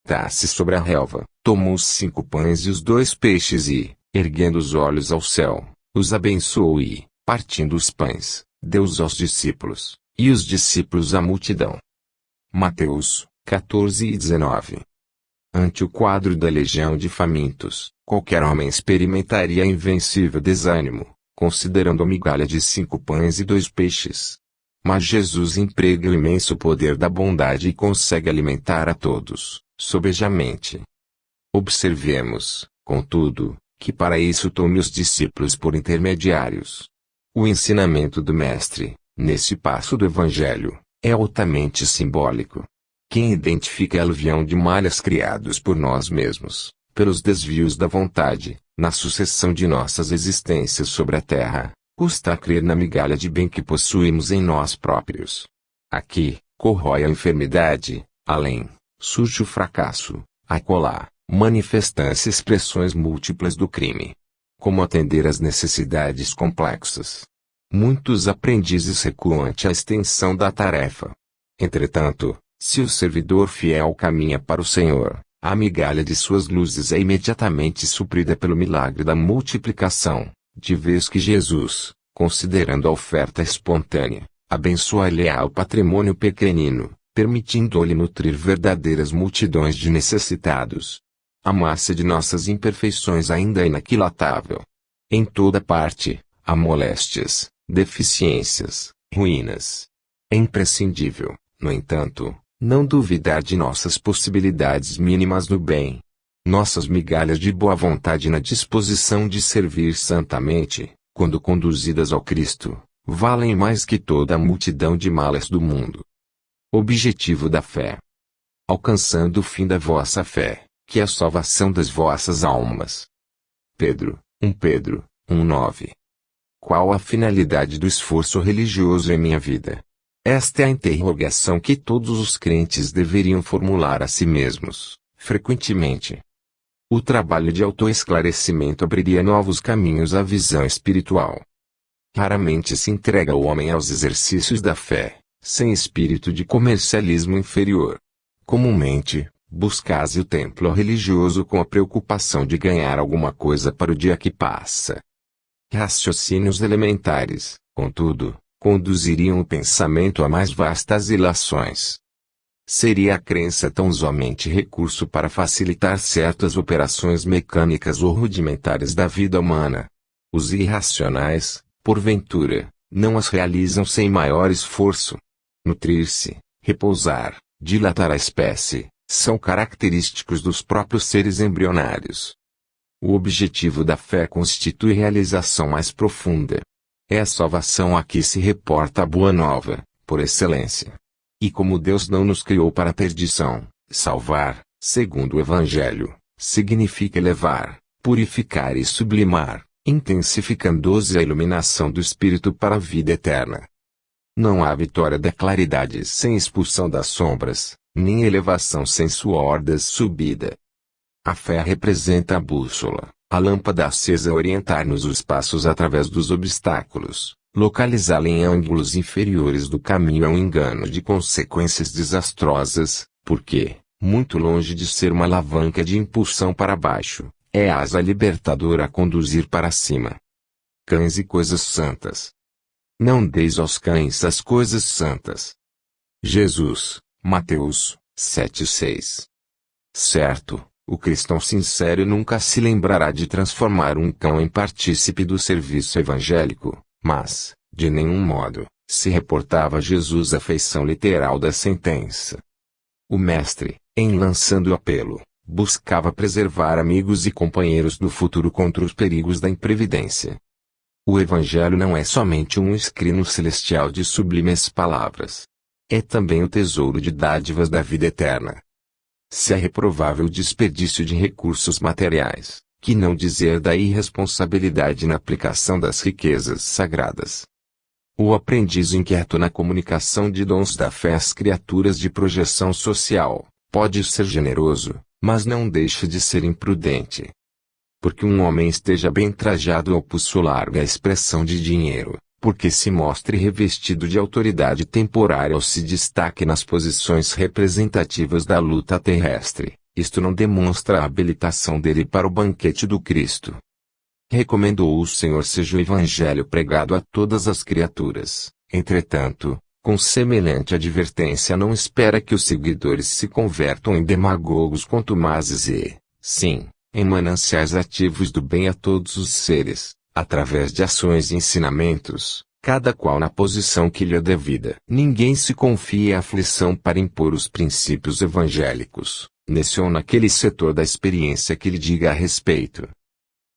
sentasse sobre a relva, tomou os 5 pães e os 2 peixes e, erguendo os olhos ao céu, os abençoou e, partindo os pães, deu-os aos discípulos, e os discípulos à multidão. Mateus 14:19. Ante o quadro da legião de famintos, qualquer homem experimentaria invencível desânimo, considerando a migalha de 5 pães e 2 peixes. Mas Jesus emprega o imenso poder da bondade e consegue alimentar a todos, sobejamente. Observemos, contudo, que para isso tome os discípulos por intermediários. O ensinamento do Mestre, nesse passo do Evangelho, é altamente simbólico. Quem identifica a aluvião de malhas criados por nós mesmos, pelos desvios da vontade, na sucessão de nossas existências sobre a terra, custa a crer na migalha de bem que possuímos em nós próprios. Aqui, corrói a enfermidade, além, surge o fracasso, acolá, manifestam-se expressões múltiplas do crime. Como atender às necessidades complexas? Muitos aprendizes recuam ante a extensão da tarefa. Entretanto, se o servidor fiel caminha para o Senhor, a migalha de suas luzes é imediatamente suprida pelo milagre da multiplicação, de vez que Jesus, considerando a oferta espontânea, abençoa-lhe o patrimônio pequenino, permitindo-lhe nutrir verdadeiras multidões de necessitados. A massa de nossas imperfeições ainda é inaquilatável. Em toda parte, há moléstias, deficiências, ruínas. É imprescindível, no entanto, não duvidar de nossas possibilidades mínimas no bem. Nossas migalhas de boa vontade na disposição de servir santamente, quando conduzidas ao Cristo, valem mais que toda a multidão de malas do mundo. Objetivo da fé. Alcançando o fim da vossa fé, que é a salvação das vossas almas. Pedro 1:9. Qual a finalidade do esforço religioso em minha vida? Esta é a interrogação que todos os crentes deveriam formular a si mesmos, frequentemente. O trabalho de autoesclarecimento abriria novos caminhos à visão espiritual. Raramente se entrega o homem aos exercícios da fé, sem espírito de comercialismo inferior. Comumente, buscase o templo religioso com a preocupação de ganhar alguma coisa para o dia que passa. Raciocínios elementares, contudo, conduziriam o pensamento a mais vastas ilações. Seria a crença tão somente recurso para facilitar certas operações mecânicas ou rudimentares da vida humana. Os irracionais, porventura, não as realizam sem maior esforço. Nutrir-se, repousar, dilatar a espécie, são característicos dos próprios seres embrionários. O objetivo da fé constitui realização mais profunda. É a salvação a que se reporta a boa nova, por excelência. E como Deus não nos criou para a perdição, salvar, segundo o Evangelho, significa elevar, purificar e sublimar, intensificando-se a iluminação do Espírito para a vida eterna. Não há vitória da claridade sem expulsão das sombras, nem elevação sem suor das subida. A fé representa a bússola, a lâmpada acesa a orientar-nos os passos através dos obstáculos. Localizá-la em ângulos inferiores do caminho é um engano de consequências desastrosas, porque, muito longe de ser uma alavanca de impulsão para baixo, é a asa libertadora a conduzir para cima. Cães e coisas santas. Não deis aos cães as coisas santas. Jesus, Mateus 7:6. Certo, o cristão sincero nunca se lembrará de transformar um cão em partícipe do serviço evangélico, mas, de nenhum modo, se reportava a Jesus a feição literal da sentença. O mestre, em lançando o apelo, buscava preservar amigos e companheiros do futuro contra os perigos da imprevidência. O Evangelho não é somente um escrino celestial de sublimes palavras. É também o tesouro de dádivas da vida eterna. Se é reprovável o desperdício de recursos materiais, que não dizer da irresponsabilidade na aplicação das riquezas sagradas. O aprendiz inquieto na comunicação de dons da fé às criaturas de projeção social, pode ser generoso, mas não deixa de ser imprudente. Porque um homem esteja bem trajado ou pulso larga a expressão de dinheiro, porque se mostre revestido de autoridade temporária ou se destaque nas posições representativas da luta terrestre, isto não demonstra a habilitação dele para o banquete do Cristo. Recomendou o Senhor seja o evangelho pregado a todas as criaturas. Entretanto, com semelhante advertência não espera que os seguidores se convertam em demagogos contumazes e, sim, em mananciais ativos do bem a todos os seres, através de ações e ensinamentos, cada qual na posição que lhe é devida. Ninguém se confia à aflição para impor os princípios evangélicos, nesse ou naquele setor da experiência que lhe diga a respeito.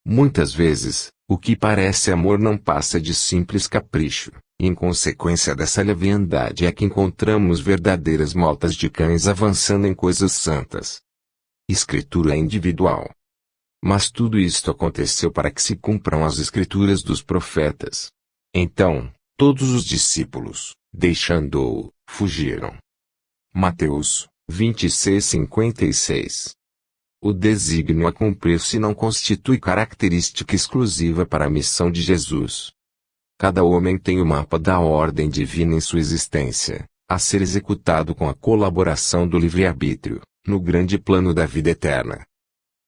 Muitas vezes, o que parece amor não passa de simples capricho, e em consequência dessa leviandade é que encontramos verdadeiras motas de cães avançando em coisas santas. Escritura é individual. Mas tudo isto aconteceu para que se cumpram as escrituras dos profetas. Então, todos os discípulos, deixando-o, fugiram. Mateus 26:56. O desígnio a cumprir-se não constitui característica exclusiva para a missão de Jesus. Cada homem tem o mapa da ordem divina em sua existência, a ser executado com a colaboração do livre-arbítrio, no grande plano da vida eterna.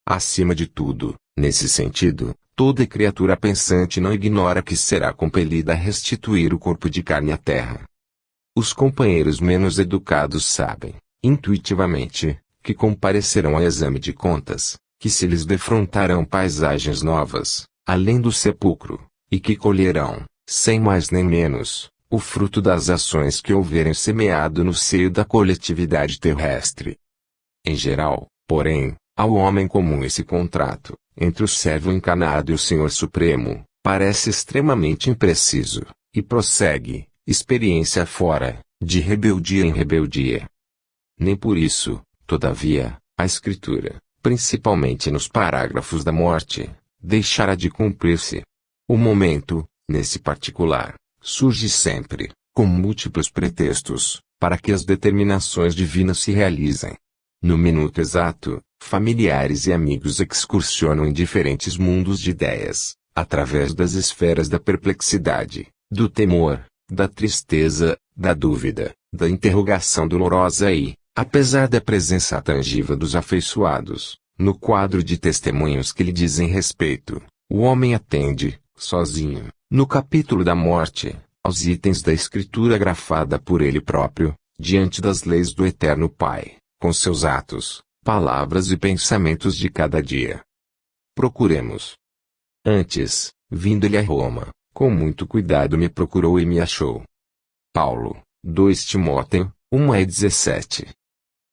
Acima de tudo, nesse sentido, toda criatura pensante não ignora que será compelida a restituir o corpo de carne à terra. Os companheiros menos educados sabem, intuitivamente, que comparecerão ao exame de contas, que se lhes defrontarão paisagens novas, além do sepulcro, e que colherão, sem mais nem menos, o fruto das ações que houverem semeado no seio da coletividade terrestre. Em geral, porém, ao homem comum esse contrato, entre o servo encarnado e o Senhor Supremo, parece extremamente impreciso, e prossegue, experiência fora, de rebeldia em rebeldia. Nem por isso, todavia, a Escritura, principalmente nos parágrafos da morte, deixará de cumprir-se. O momento, nesse particular, surge sempre, com múltiplos pretextos, para que as determinações divinas se realizem. No minuto exato, familiares e amigos excursionam em diferentes mundos de ideias, através das esferas da perplexidade, do temor, da tristeza, da dúvida, da interrogação dolorosa e, apesar da presença tangível dos afeiçoados, no quadro de testemunhos que lhe dizem respeito, o homem atende, sozinho, no capítulo da morte, aos itens da escritura grafada por ele próprio, diante das leis do Eterno Pai, com seus atos, palavras e pensamentos de cada dia. Procuremos. Antes, vindo-lhe a Roma, com muito cuidado me procurou e me achou. Paulo, 2 Timóteo, 1:17.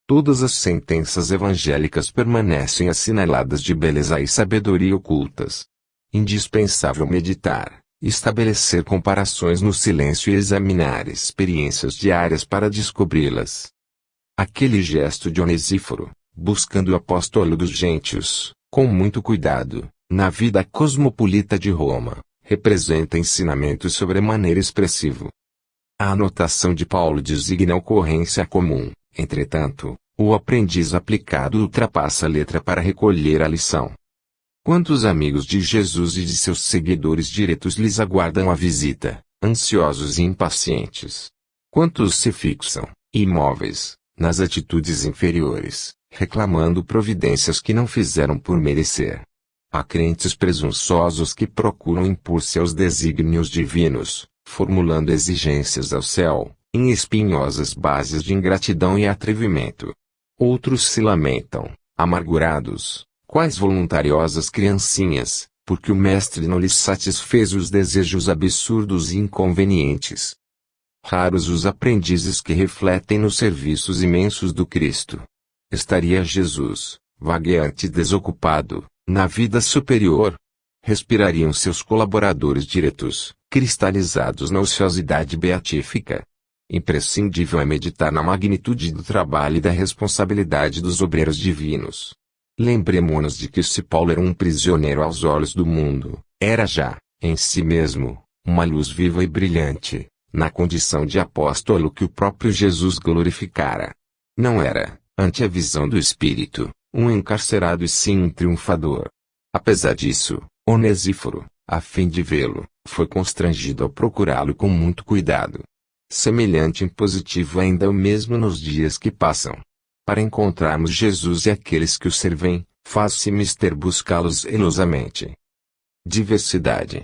Todas as sentenças evangélicas permanecem assinaladas de beleza e sabedoria ocultas. Indispensável meditar, estabelecer comparações no silêncio e examinar experiências diárias para descobri-las. Aquele gesto de Onesíforo, buscando o apóstolo dos gentios, com muito cuidado, na vida cosmopolita de Roma, representa ensinamento sobremaneira expressivo. A anotação de Paulo designa ocorrência comum, entretanto, o aprendiz aplicado ultrapassa a letra para recolher a lição. Quantos amigos de Jesus e de seus seguidores diretos lhes aguardam a visita, ansiosos e impacientes? Quantos se fixam, imóveis, nas atitudes inferiores, reclamando providências que não fizeram por merecer? Há crentes presunçosos que procuram impor-se aos desígnios divinos, formulando exigências ao céu, em espinhosas bases de ingratidão e atrevimento. Outros se lamentam, amargurados, quais voluntariosas criancinhas, porque o mestre não lhes satisfez os desejos absurdos e inconvenientes. Raros os aprendizes que refletem nos serviços imensos do Cristo. Estaria Jesus, vagueante e desocupado, na vida superior? Respirariam seus colaboradores diretos, cristalizados na ociosidade beatífica? Imprescindível é meditar na magnitude do trabalho e da responsabilidade dos obreiros divinos. Lembremo-nos de que se Paulo era um prisioneiro aos olhos do mundo, era já, em si mesmo, uma luz viva e brilhante, na condição de apóstolo que o próprio Jesus glorificara. Não era, ante a visão do Espírito, um encarcerado e sim um triunfador. Apesar disso, Onesíforo, a fim de vê-lo, foi constrangido a procurá-lo com muito cuidado. Semelhante impositivo ainda é o mesmo nos dias que passam. Para encontrarmos Jesus e aqueles que o servem, faz-se mister buscá-los zelosamente. Diversidade.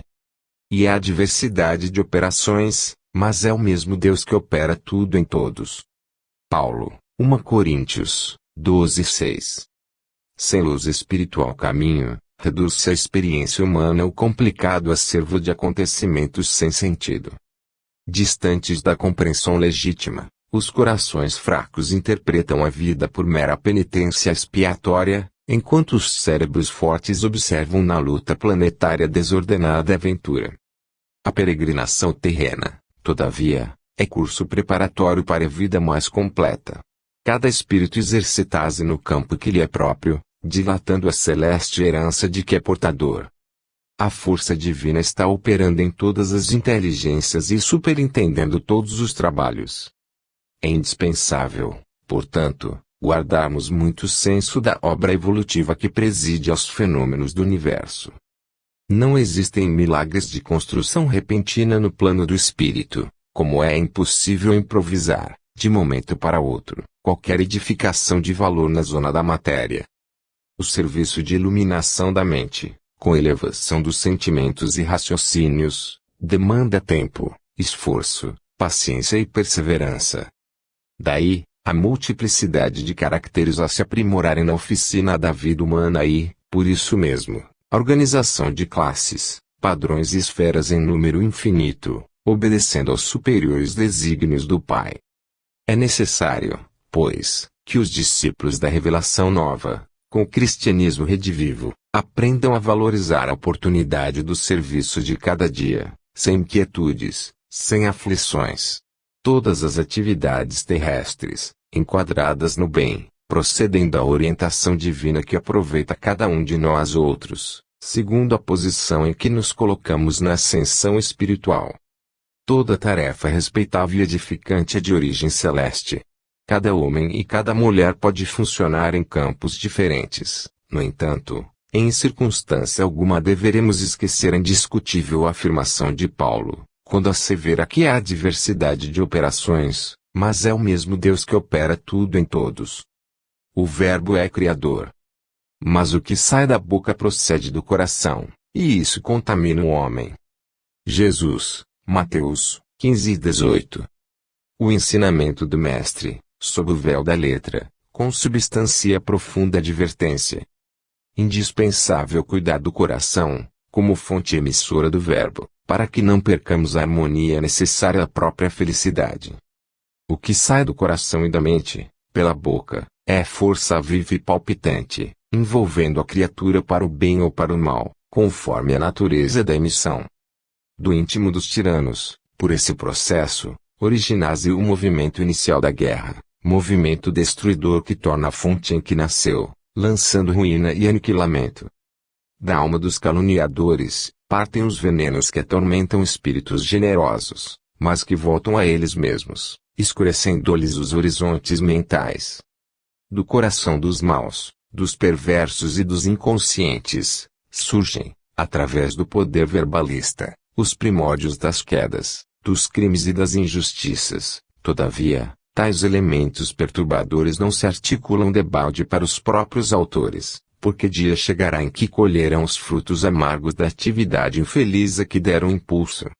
E há diversidade de operações, mas é o mesmo Deus que opera tudo em todos. Paulo, 1 Coríntios, 12:6. Sem luz espiritual caminho, reduz-se a experiência humana ao complicado acervo de acontecimentos sem sentido. Distantes da compreensão legítima, os corações fracos interpretam a vida por mera penitência expiatória, enquanto os cérebros fortes observam na luta planetária desordenada aventura. A peregrinação terrena, todavia, é curso preparatório para a vida mais completa. Cada espírito exercita-se no campo que lhe é próprio, dilatando a celeste herança de que é portador. A força divina está operando em todas as inteligências e superintendendo todos os trabalhos. É indispensável, portanto, guardarmos muito senso da obra evolutiva que preside aos fenômenos do universo. Não existem milagres de construção repentina no plano do espírito, como é impossível improvisar, de momento para outro, qualquer edificação de valor na zona da matéria. O serviço de iluminação da mente, com elevação dos sentimentos e raciocínios, demanda tempo, esforço, paciência e perseverança. Daí, a multiplicidade de caracteres a se aprimorarem na oficina da vida humana e, por isso mesmo, a organização de classes, padrões e esferas em número infinito, obedecendo aos superiores desígnios do Pai. É necessário, pois, que os discípulos da revelação nova, com o cristianismo redivivo, aprendam a valorizar a oportunidade do serviço de cada dia, sem inquietudes, sem aflições. Todas as atividades terrestres, enquadradas no bem, procedem da orientação divina que aproveita cada um de nós outros, segundo a posição em que nos colocamos na ascensão espiritual. Toda tarefa respeitável e edificante é de origem celeste. Cada homem e cada mulher pode funcionar em campos diferentes, no entanto, em circunstância alguma deveremos esquecer a indiscutível afirmação de Paulo, quando assevera que há diversidade de operações, mas é o mesmo Deus que opera tudo em todos. O Verbo é Criador. Mas o que sai da boca procede do coração, e isso contamina o homem. Jesus, Mateus 15:18. O ensinamento do Mestre, sob o véu da letra, consubstancia profunda advertência. Indispensável cuidar do coração, como fonte emissora do Verbo, para que não percamos a harmonia necessária à própria felicidade. O que sai do coração e da mente, pela boca, é força viva e palpitante, envolvendo a criatura para o bem ou para o mal, conforme a natureza da emissão. Do íntimo dos tiranos, por esse processo, origina-se o movimento inicial da guerra, movimento destruidor que torna a fonte em que nasceu, lançando ruína e aniquilamento. Da alma dos caluniadores, partem os venenos que atormentam espíritos generosos, mas que voltam a eles mesmos, escurecendo-lhes os horizontes mentais. Do coração dos maus, dos perversos e dos inconscientes, surgem, através do poder verbalista, os primórdios das quedas, dos crimes e das injustiças. Todavia, tais elementos perturbadores não se articulam debalde para os próprios autores, porque dia chegará em que colherão os frutos amargos da atividade infeliz a que deram impulso.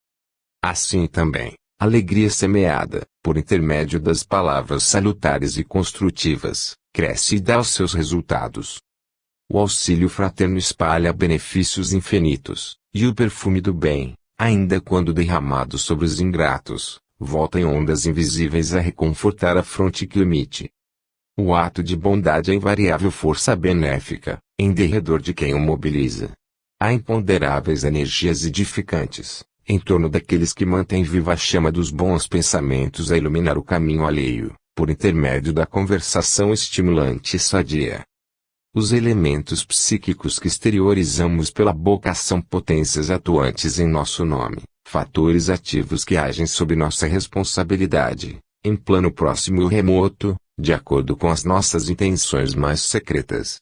Assim também, a alegria semeada, por intermédio das palavras salutares e construtivas, cresce e dá os seus resultados. O auxílio fraterno espalha benefícios infinitos, e o perfume do bem, ainda quando derramado sobre os ingratos, volta em ondas invisíveis a reconfortar a fronte que emite. O ato de bondade é invariável força benéfica, em derredor de quem o mobiliza. Há imponderáveis energias edificantes, em torno daqueles que mantêm viva a chama dos bons pensamentos a iluminar o caminho alheio, por intermédio da conversação estimulante e sadia. Os elementos psíquicos que exteriorizamos pela boca são potências atuantes em nosso nome, fatores ativos que agem sob nossa responsabilidade, em plano próximo ou remoto, de acordo com as nossas intenções mais secretas.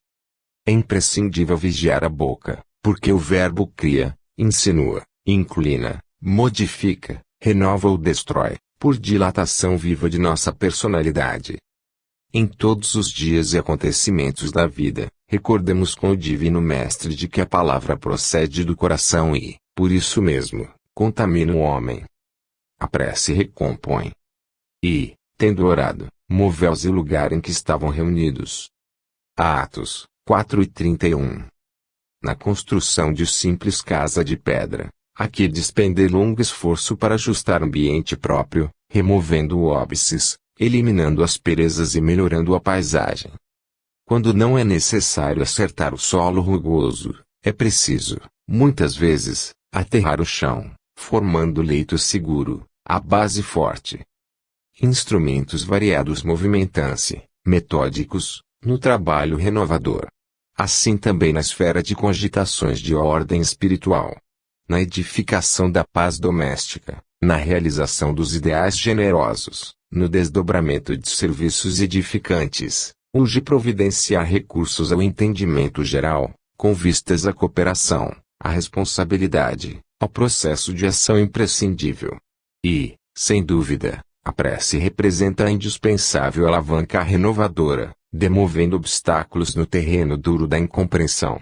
É imprescindível vigiar a boca, porque o verbo cria, insinua, inclina, modifica, renova ou destrói, por dilatação viva de nossa personalidade. Em todos os dias e acontecimentos da vida, recordemos com o Divino Mestre de que a palavra procede do coração e, por isso mesmo, contamina o homem. A prece recompõe. E, tendo orado, moveu-os ao lugar em que estavam reunidos. Atos 4:31. Na construção de simples casa de pedra, aqui despender longo esforço para ajustar ambiente próprio, removendo óbices, eliminando asperezas e melhorando a paisagem. Quando não é necessário acertar o solo rugoso, é preciso, muitas vezes, aterrar o chão, formando leito seguro, a base forte. Instrumentos variados movimentam-se, metódicos, no trabalho renovador. Assim também na esfera de cogitações de ordem espiritual. Na edificação da paz doméstica, na realização dos ideais generosos, no desdobramento de serviços edificantes, urge providenciar recursos ao entendimento geral, com vistas à cooperação, à responsabilidade, ao processo de ação imprescindível. E, sem dúvida, a prece representa a indispensável alavanca renovadora, demovendo obstáculos no terreno duro da incompreensão.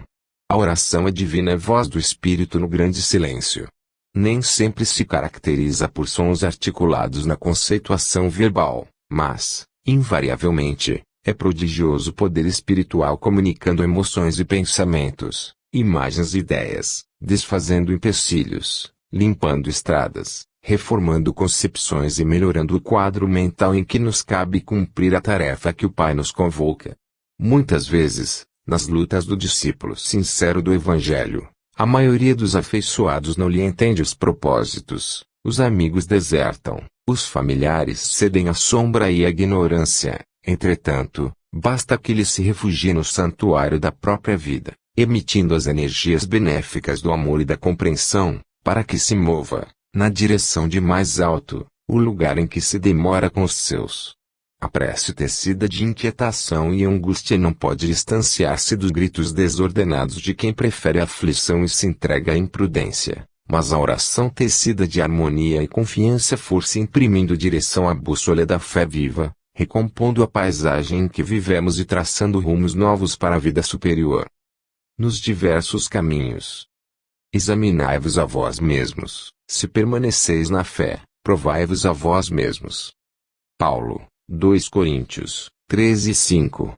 A oração é divina voz do Espírito no grande silêncio. Nem sempre se caracteriza por sons articulados na conceituação verbal, mas, invariavelmente, é prodigioso poder espiritual comunicando emoções e pensamentos, imagens e ideias, desfazendo empecilhos, limpando estradas, reformando concepções e melhorando o quadro mental em que nos cabe cumprir a tarefa que o Pai nos convoca. Muitas vezes, nas lutas do discípulo sincero do Evangelho, a maioria dos afeiçoados não lhe entende os propósitos, os amigos desertam, os familiares cedem à sombra e à ignorância. Entretanto, basta que ele se refugie no santuário da própria vida, emitindo as energias benéficas do amor e da compreensão, para que se mova, na direção de mais alto, o lugar em que se demora com os seus. A prece tecida de inquietação e angústia não pode distanciar-se dos gritos desordenados de quem prefere a aflição e se entrega à imprudência, mas a oração tecida de harmonia e confiança força imprimindo direção à bússola da fé viva, recompondo a paisagem em que vivemos e traçando rumos novos para a vida superior. Nos diversos caminhos. Examinai-vos a vós mesmos, se permaneceis na fé, provai-vos a vós mesmos. Paulo, 2 Coríntios, 13:5.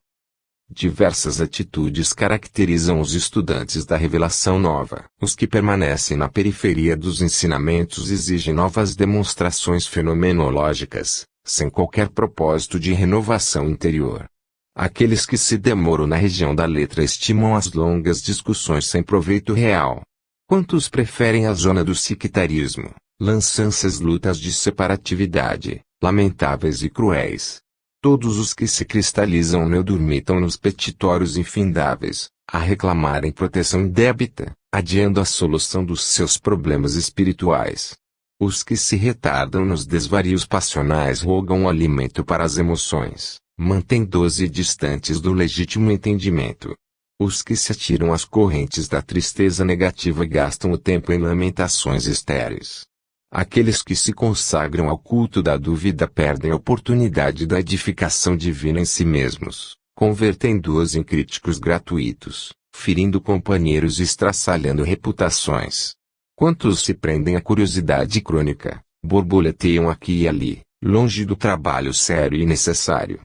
Diversas atitudes caracterizam os estudantes da revelação nova. Os que permanecem na periferia dos ensinamentos exigem novas demonstrações fenomenológicas, sem qualquer propósito de renovação interior. Aqueles que se demoram na região da letra estimam as longas discussões sem proveito real. Quantos preferem a zona do sectarismo, lançam-se lutas de separatividade, lamentáveis e cruéis. Todos os que se cristalizam dormitam nos petitórios infindáveis, a reclamarem proteção indébita, adiando a solução dos seus problemas espirituais. Os que se retardam nos desvarios passionais rogam o alimento para as emoções, mantendo-se distantes do legítimo entendimento. Os que se atiram às correntes da tristeza negativa gastam o tempo em lamentações estéreis. Aqueles que se consagram ao culto da dúvida perdem a oportunidade da edificação divina em si mesmos, convertendo-os em críticos gratuitos, ferindo companheiros e estraçalhando reputações. Quantos se prendem à curiosidade crônica, borboleteiam aqui e ali, longe do trabalho sério e necessário.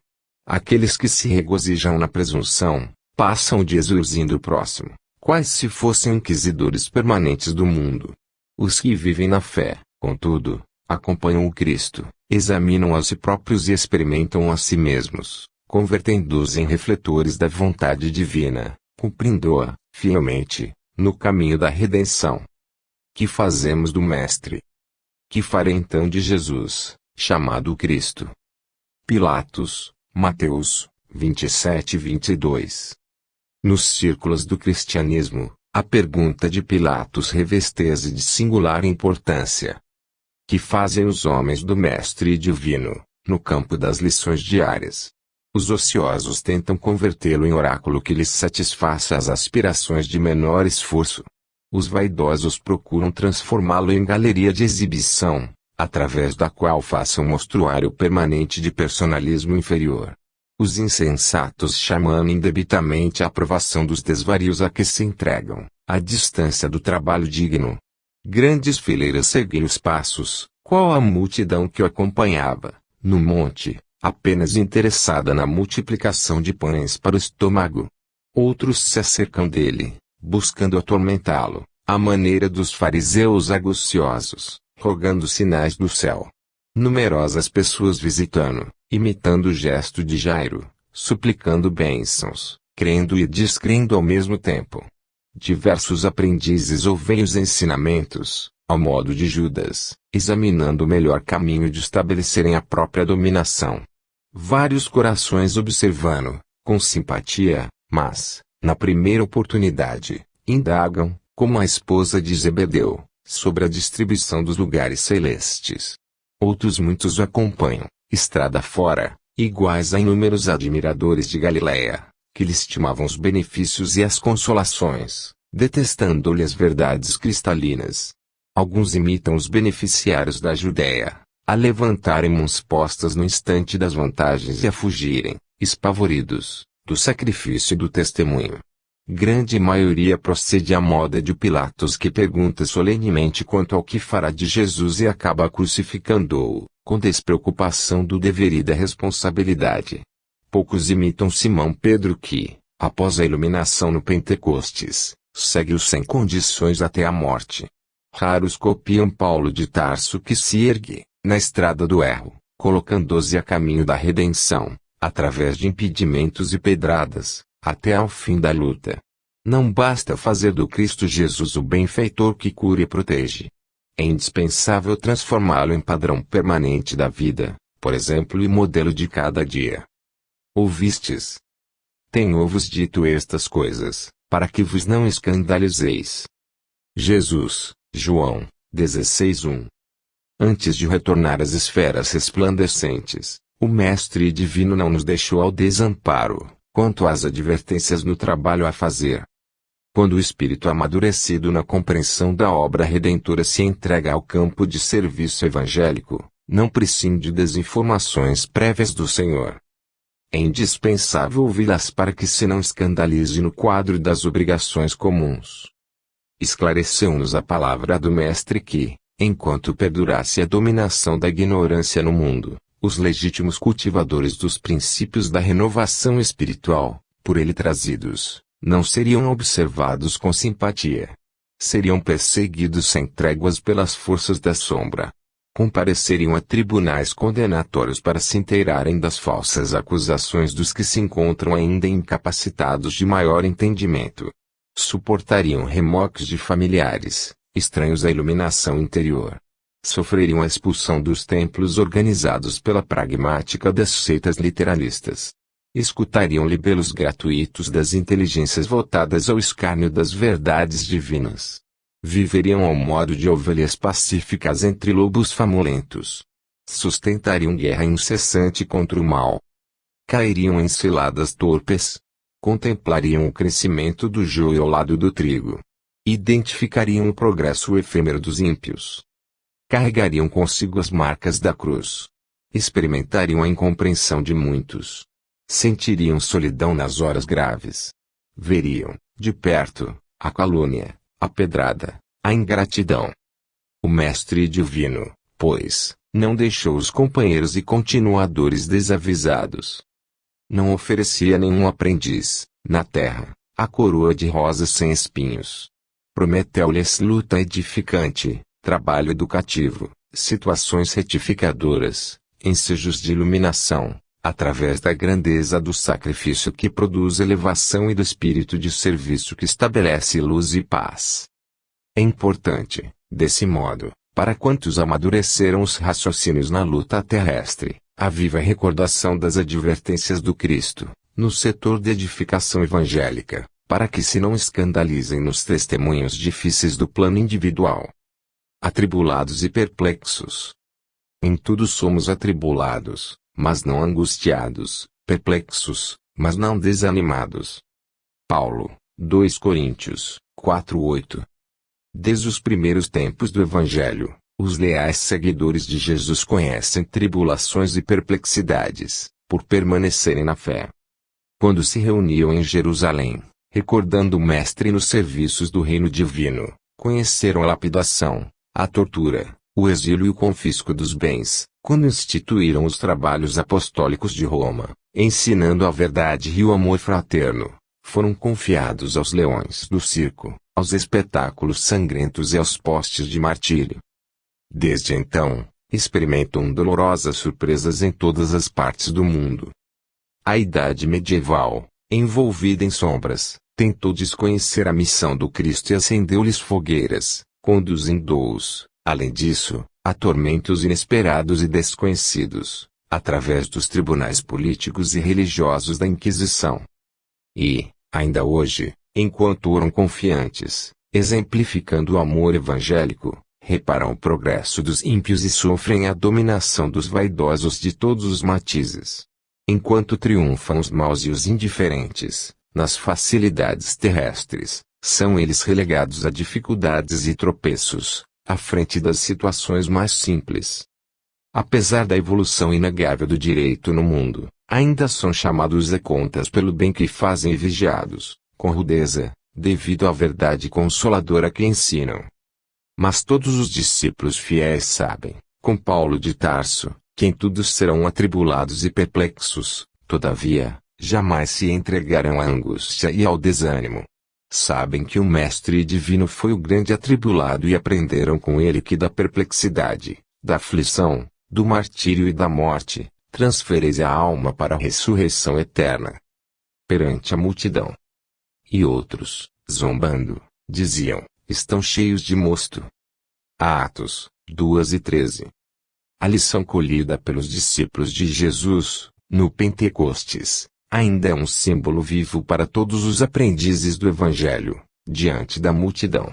Aqueles que se regozijam na presunção, passam o dia urgindo o próximo, quais se fossem inquisidores permanentes do mundo. Os que vivem na fé, contudo, acompanham o Cristo, examinam a si próprios e experimentam a si mesmos, convertendo-os em refletores da vontade divina, cumprindo-a, fielmente, no caminho da redenção. Que fazemos do Mestre? Que farei então de Jesus, chamado Cristo? Pilatos, Mateus, 27:22. Nos círculos do cristianismo, a pergunta de Pilatos reveste-se de singular importância. Que fazem os homens do Mestre Divino, no campo das lições diárias? Os ociosos tentam convertê-lo em oráculo que lhes satisfaça as aspirações de menor esforço. Os vaidosos procuram transformá-lo em galeria de exibição, através da qual façam um mostruário permanente de personalismo inferior. Os insensatos chamam indebitamente a aprovação dos desvarios a que se entregam, à distância do trabalho digno. Grandes fileiras seguiam os passos, qual a multidão que o acompanhava, no monte, apenas interessada na multiplicação de pães para o estômago. Outros se acercam dele, buscando atormentá-lo, à maneira dos fariseus aguciosos, rogando sinais do céu. Numerosas pessoas visitando, imitando o gesto de Jairo, suplicando bênçãos, crendo e descrendo ao mesmo tempo. Diversos aprendizes ouvem os ensinamentos, ao modo de Judas, examinando o melhor caminho de estabelecerem a própria dominação. Vários corações observando, com simpatia, mas, na primeira oportunidade, indagam, como a esposa de Zebedeu, sobre a distribuição dos lugares celestes. Outros muitos o acompanham, estrada fora, iguais a inúmeros admiradores de Galiléia, que lhe estimavam os benefícios e as consolações, detestando-lhe as verdades cristalinas. Alguns imitam os beneficiários da Judéia, a levantarem mãos postas no instante das vantagens e a fugirem, espavoridos, do sacrifício e do testemunho. Grande maioria procede à moda de Pilatos, que pergunta solenemente quanto ao que fará de Jesus e acaba crucificando-o, com despreocupação do dever e da responsabilidade. Poucos imitam Simão Pedro que, após a iluminação no Pentecostes, segue-o sem condições até a morte. Raros copiam Paulo de Tarso, que se ergue, na estrada do erro, colocando-se a caminho da redenção, através de impedimentos e pedradas, até ao fim da luta. Não basta fazer do Cristo Jesus o benfeitor que cura e protege. É indispensável transformá-lo em padrão permanente da vida, por exemplo e modelo de cada dia. Ouvistes? Tenho-vos dito estas coisas, para que vos não escandalizeis. Jesus, João, 16:1. Antes de retornar às esferas resplandecentes, o Mestre Divino não nos deixou ao desamparo, quanto às advertências no trabalho a fazer. Quando o espírito amadurecido na compreensão da obra redentora se entrega ao campo de serviço evangélico, não prescinde das informações prévias do Senhor. É indispensável ouvi-las para que se não escandalize no quadro das obrigações comuns. Esclareceu-nos a palavra do Mestre que, enquanto perdurasse a dominação da ignorância no mundo, os legítimos cultivadores dos princípios da renovação espiritual, por ele trazidos, não seriam observados com simpatia. Seriam perseguidos sem tréguas pelas forças da sombra. Compareceriam a tribunais condenatórios para se inteirarem das falsas acusações dos que se encontram ainda incapacitados de maior entendimento. Suportariam remoques de familiares, estranhos à iluminação interior. Sofreriam a expulsão dos templos organizados pela pragmática das seitas literalistas. Escutariam libelos gratuitos das inteligências voltadas ao escárnio das verdades divinas. Viveriam ao modo de ovelhas pacíficas entre lobos famulentos. Sustentariam guerra incessante contra o mal. Cairiam em ciladas torpes. Contemplariam o crescimento do joio ao lado do trigo. Identificariam o progresso efêmero dos ímpios. Carregariam consigo as marcas da cruz. Experimentariam a incompreensão de muitos. Sentiriam solidão nas horas graves. Veriam, de perto, a calúnia, a pedrada, a ingratidão. O Mestre Divino, pois, não deixou os companheiros e continuadores desavisados. Não oferecia nenhum aprendiz, na terra, a coroa de rosas sem espinhos. Prometeu-lhes luta edificante, trabalho educativo, situações retificadoras, ensejos de iluminação, através da grandeza do sacrifício que produz elevação e do espírito de serviço que estabelece luz e paz. É importante, desse modo, para quantos amadureceram os raciocínios na luta terrestre, a viva recordação das advertências do Cristo, no setor de edificação evangélica, para que se não escandalizem nos testemunhos difíceis do plano individual. Atribulados e perplexos. Em tudo somos atribulados, mas não angustiados, perplexos, mas não desanimados. Paulo, 2 Coríntios, 4:8. Desde os primeiros tempos do Evangelho, os leais seguidores de Jesus conhecem tribulações e perplexidades, por permanecerem na fé. Quando se reuniam em Jerusalém, recordando o Mestre nos serviços do reino divino, conheceram a lapidação, a tortura, o exílio e o confisco dos bens, quando instituíram os trabalhos apostólicos de Roma, ensinando a verdade e o amor fraterno, foram confiados aos leões do circo, aos espetáculos sangrentos e aos postes de martírio. Desde então, experimentam dolorosas surpresas em todas as partes do mundo. A Idade Medieval, envolvida em sombras, tentou desconhecer a missão do Cristo e acendeu-lhes fogueiras, conduzindo-os, além disso, a tormentos inesperados e desconhecidos, através dos tribunais políticos e religiosos da Inquisição. E, ainda hoje, enquanto oram confiantes, exemplificando o amor evangélico, reparam o progresso dos ímpios e sofrem a dominação dos vaidosos de todos os matizes. Enquanto triunfam os maus e os indiferentes, nas facilidades terrestres, são eles relegados a dificuldades e tropeços, à frente das situações mais simples. Apesar da evolução inegável do direito no mundo, ainda são chamados a contas pelo bem que fazem e vigiados, com rudeza, devido à verdade consoladora que ensinam. Mas todos os discípulos fiéis sabem, com Paulo de Tarso, que em tudo serão atribulados e perplexos, todavia, jamais se entregarão à angústia e ao desânimo. Sabem que o Mestre Divino foi o grande atribulado e aprenderam com ele que da perplexidade, da aflição, do martírio e da morte, transfereis a alma para a ressurreição eterna. Perante a multidão. E outros, zombando, diziam, estão cheios de mosto. Atos 2:13. A lição colhida pelos discípulos de Jesus, no Pentecostes, ainda é um símbolo vivo para todos os aprendizes do Evangelho, diante da multidão.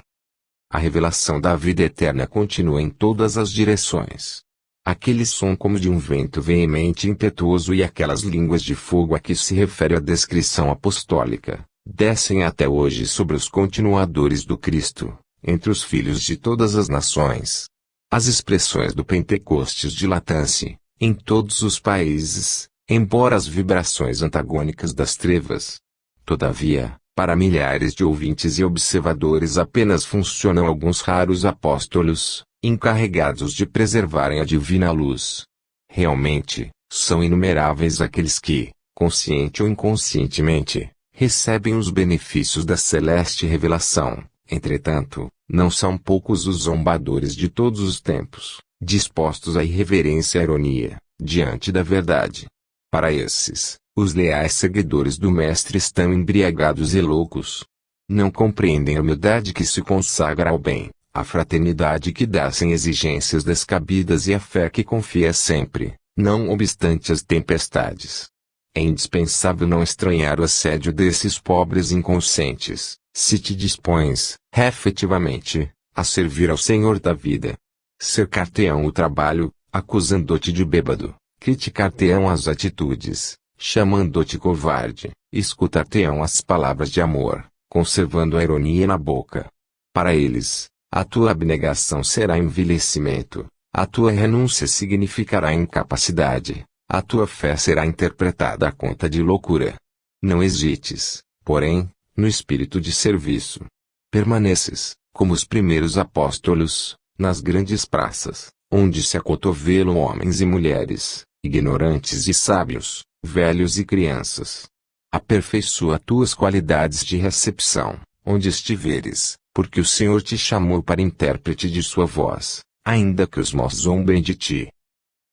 A revelação da vida eterna continua em todas as direções. Aquele som como de um vento veemente e impetuoso e aquelas línguas de fogo a que se refere a descrição apostólica, descem até hoje sobre os continuadores do Cristo, entre os filhos de todas as nações. As expressões do Pentecostes dilatam-se, em todos os países, embora as vibrações antagônicas das trevas. Todavia, para milhares de ouvintes e observadores apenas funcionam alguns raros apóstolos, encarregados de preservarem a divina luz. Realmente, são inumeráveis aqueles que, consciente ou inconscientemente, recebem os benefícios da celeste revelação. Entretanto, não são poucos os zombadores de todos os tempos, dispostos à irreverência e à ironia, diante da verdade. Para esses, os leais seguidores do Mestre estão embriagados e loucos. Não compreendem a humildade que se consagra ao bem, a fraternidade que dá sem exigências descabidas e a fé que confia sempre, não obstante as tempestades. É indispensável não estranhar o assédio desses pobres inconscientes, se te dispões, efetivamente, a servir ao Senhor da vida. Cercar-te-ão o trabalho, acusando-te de bêbado, criticar-te-ão as atitudes, chamando-te covarde, escutar-te-ão as palavras de amor, conservando a ironia na boca. Para eles, a tua abnegação será envelhecimento, a tua renúncia significará incapacidade, a tua fé será interpretada à conta de loucura. Não hesites, porém, no espírito de serviço. Permaneces, como os primeiros apóstolos, nas grandes praças, onde se acotovelam homens e mulheres, ignorantes e sábios, velhos e crianças. Aperfeiçoa tuas qualidades de recepção, onde estiveres, porque o Senhor te chamou para intérprete de sua voz, ainda que os maus zombem de ti.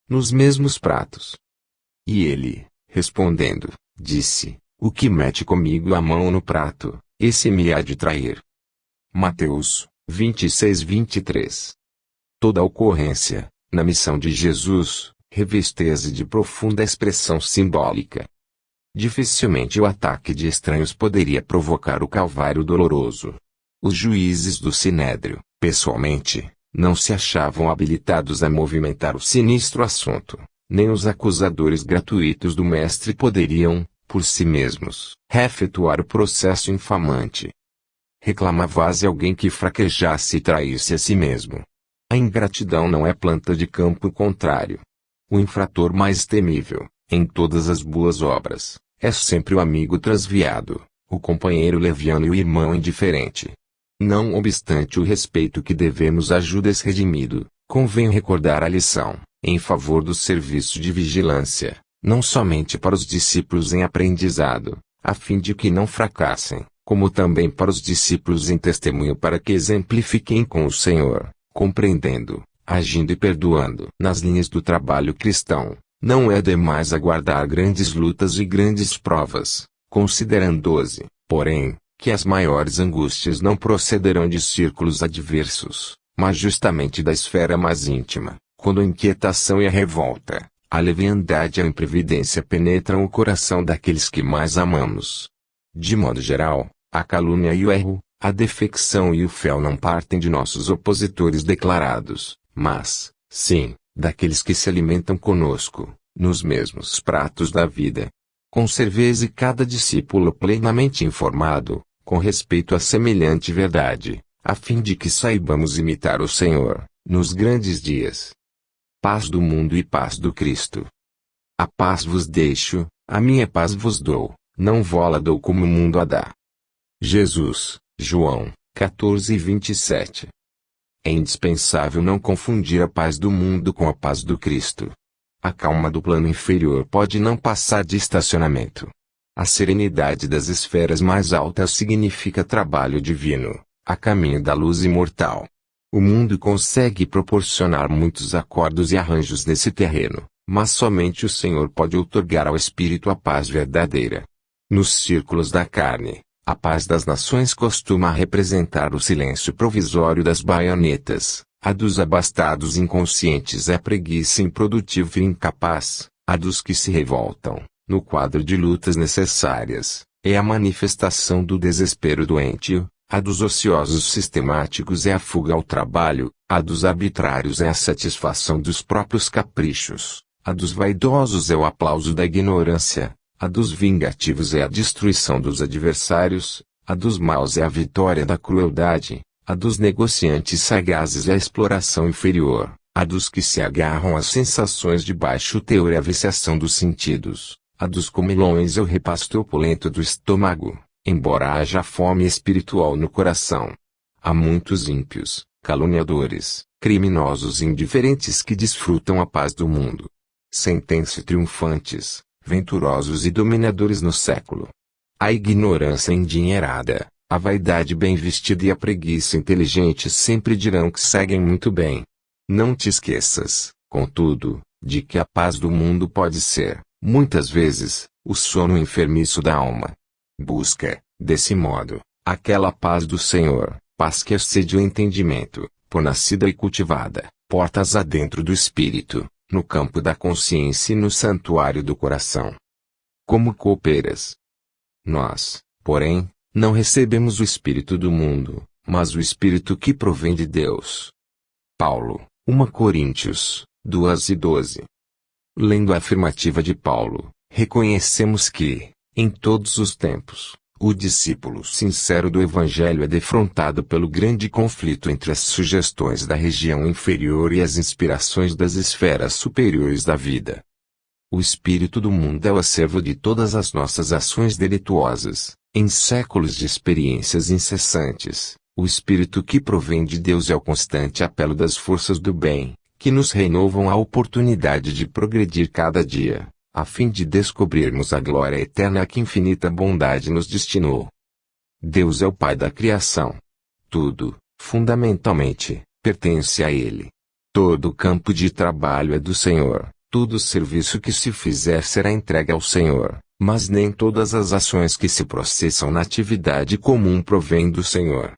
Nos mesmos pratos. E ele, respondendo, disse, o que mete comigo a mão no prato, esse me há de trair. Mateus 26:23. Toda a ocorrência, na missão de Jesus, reveste-se de profunda expressão simbólica. Dificilmente o ataque de estranhos poderia provocar o calvário doloroso. Os juízes do Sinédrio, pessoalmente, não se achavam habilitados a movimentar o sinistro assunto, nem os acusadores gratuitos do Mestre poderiam, por si mesmos, efetuar o processo infamante. Reclamava-se alguém que fraquejasse e traísse a si mesmo. A ingratidão não é planta de campo contrário. O infrator mais temível, Em todas as boas obras, é sempre o amigo transviado, o companheiro leviano e o irmão indiferente. Não obstante o respeito que devemos a Judas redimido, convém recordar a lição, em favor do serviço de vigilância, não somente para os discípulos em aprendizado, a fim de que não fracassem, como também para os discípulos em testemunho para que exemplifiquem com o Senhor, compreendendo, agindo e perdoando. Nas linhas do trabalho cristão, não é demais aguardar grandes lutas e grandes provas, considerando-se, porém, que as maiores angústias não procederão de círculos adversos, mas justamente da esfera mais íntima, quando a inquietação e a revolta, a leviandade e a imprevidência penetram o coração daqueles que mais amamos. De modo geral, a calúnia e o erro, a defecção e o fel não partem de nossos opositores declarados, mas, sim, daqueles que se alimentam conosco, nos mesmos pratos da vida. Conserveis cada discípulo plenamente informado, com respeito à semelhante verdade, a fim de que saibamos imitar o Senhor, nos grandes dias. Paz do mundo e paz do Cristo. A paz vos deixo, a minha paz vos dou, não vou-la dou como o mundo a dá. Jesus, João, 14:27. É indispensável não confundir a paz do mundo com a paz do Cristo. A calma do plano inferior pode não passar de estacionamento. A serenidade das esferas mais altas significa trabalho divino, a caminho da luz imortal. O mundo consegue proporcionar muitos acordos e arranjos nesse terreno, mas somente o Senhor pode outorgar ao espírito a paz verdadeira. Nos círculos da carne, a paz das nações costuma representar o silêncio provisório das baionetas, a dos abastados inconscientes é a preguiça improdutiva e incapaz, a dos que se revoltam, no quadro de lutas necessárias, é a manifestação do desespero doentio, a dos ociosos sistemáticos é a fuga ao trabalho, a dos arbitrários é a satisfação dos próprios caprichos, a dos vaidosos é o aplauso da ignorância, a dos vingativos é a destruição dos adversários, a dos maus é a vitória da crueldade, a dos negociantes sagazes é a exploração inferior, a dos que se agarram às sensações de baixo teor é a viciação dos sentidos, a dos comilões é o repasto opulento do estômago, embora haja fome espiritual no coração. Há muitos ímpios, caluniadores, criminosos e indiferentes que desfrutam a paz do mundo. Sentem-se triunfantes, venturosos e dominadores no século. A ignorância endinheirada, a vaidade bem vestida e a preguiça inteligente sempre dirão que seguem muito bem. Não te esqueças, contudo, de que a paz do mundo pode ser, muitas vezes, o sono enfermiço da alma. Busca, desse modo, aquela paz do Senhor, paz que excede o entendimento, por nascida e cultivada, portas adentro do espírito, no campo da consciência e no santuário do coração. Como cooperas? Nós, porém, não recebemos o espírito do mundo, mas o espírito que provém de Deus. Paulo, 1 Coríntios, 2:12. Lendo a afirmativa de Paulo, reconhecemos que, em todos os tempos, o discípulo sincero do Evangelho é defrontado pelo grande conflito entre as sugestões da região inferior e as inspirações das esferas superiores da vida. O espírito do mundo é o acervo de todas as nossas ações delituosas, em séculos de experiências incessantes. O espírito que provém de Deus é o constante apelo das forças do bem, que nos renovam a oportunidade de progredir cada dia, a fim de descobrirmos a glória eterna a que infinita bondade nos destinou. Deus é o Pai da criação. Tudo, fundamentalmente, pertence a Ele. Todo campo de trabalho é do Senhor, todo serviço que se fizer será entregue ao Senhor, mas nem todas as ações que se processam na atividade comum provêm do Senhor.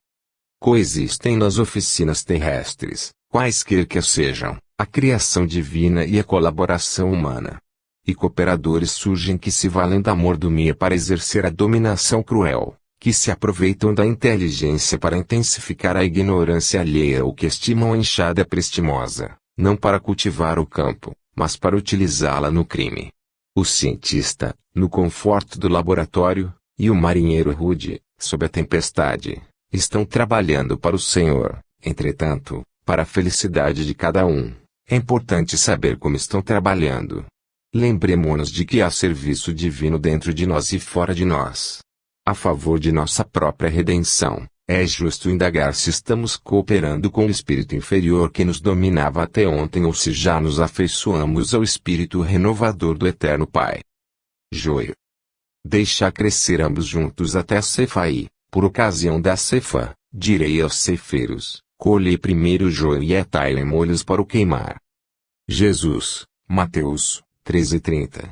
Coexistem nas oficinas terrestres, quaisquer que sejam, a criação divina e a colaboração humana. E cooperadores surgem que se valem da mordomia para exercer a dominação cruel, que se aproveitam da inteligência para intensificar a ignorância alheia ou que estimam a enxada prestimosa, não para cultivar o campo, mas para utilizá-la no crime. O cientista, no conforto do laboratório, e o marinheiro rude, sob a tempestade, estão trabalhando para o Senhor. Entretanto, para a felicidade de cada um, é importante saber como estão trabalhando. Lembremo-nos de que há serviço divino dentro de nós e fora de nós. A favor de nossa própria redenção, é justo indagar se estamos cooperando com o espírito inferior que nos dominava até ontem ou se já nos afeiçoamos ao espírito renovador do Eterno Pai. Joio. Deixa crescer ambos juntos até a ceifa e, por ocasião da ceifa, direi aos ceifeiros, colhei primeiro o joio e atai-lo em molhos para o queimar. Jesus, Mateus 13:30.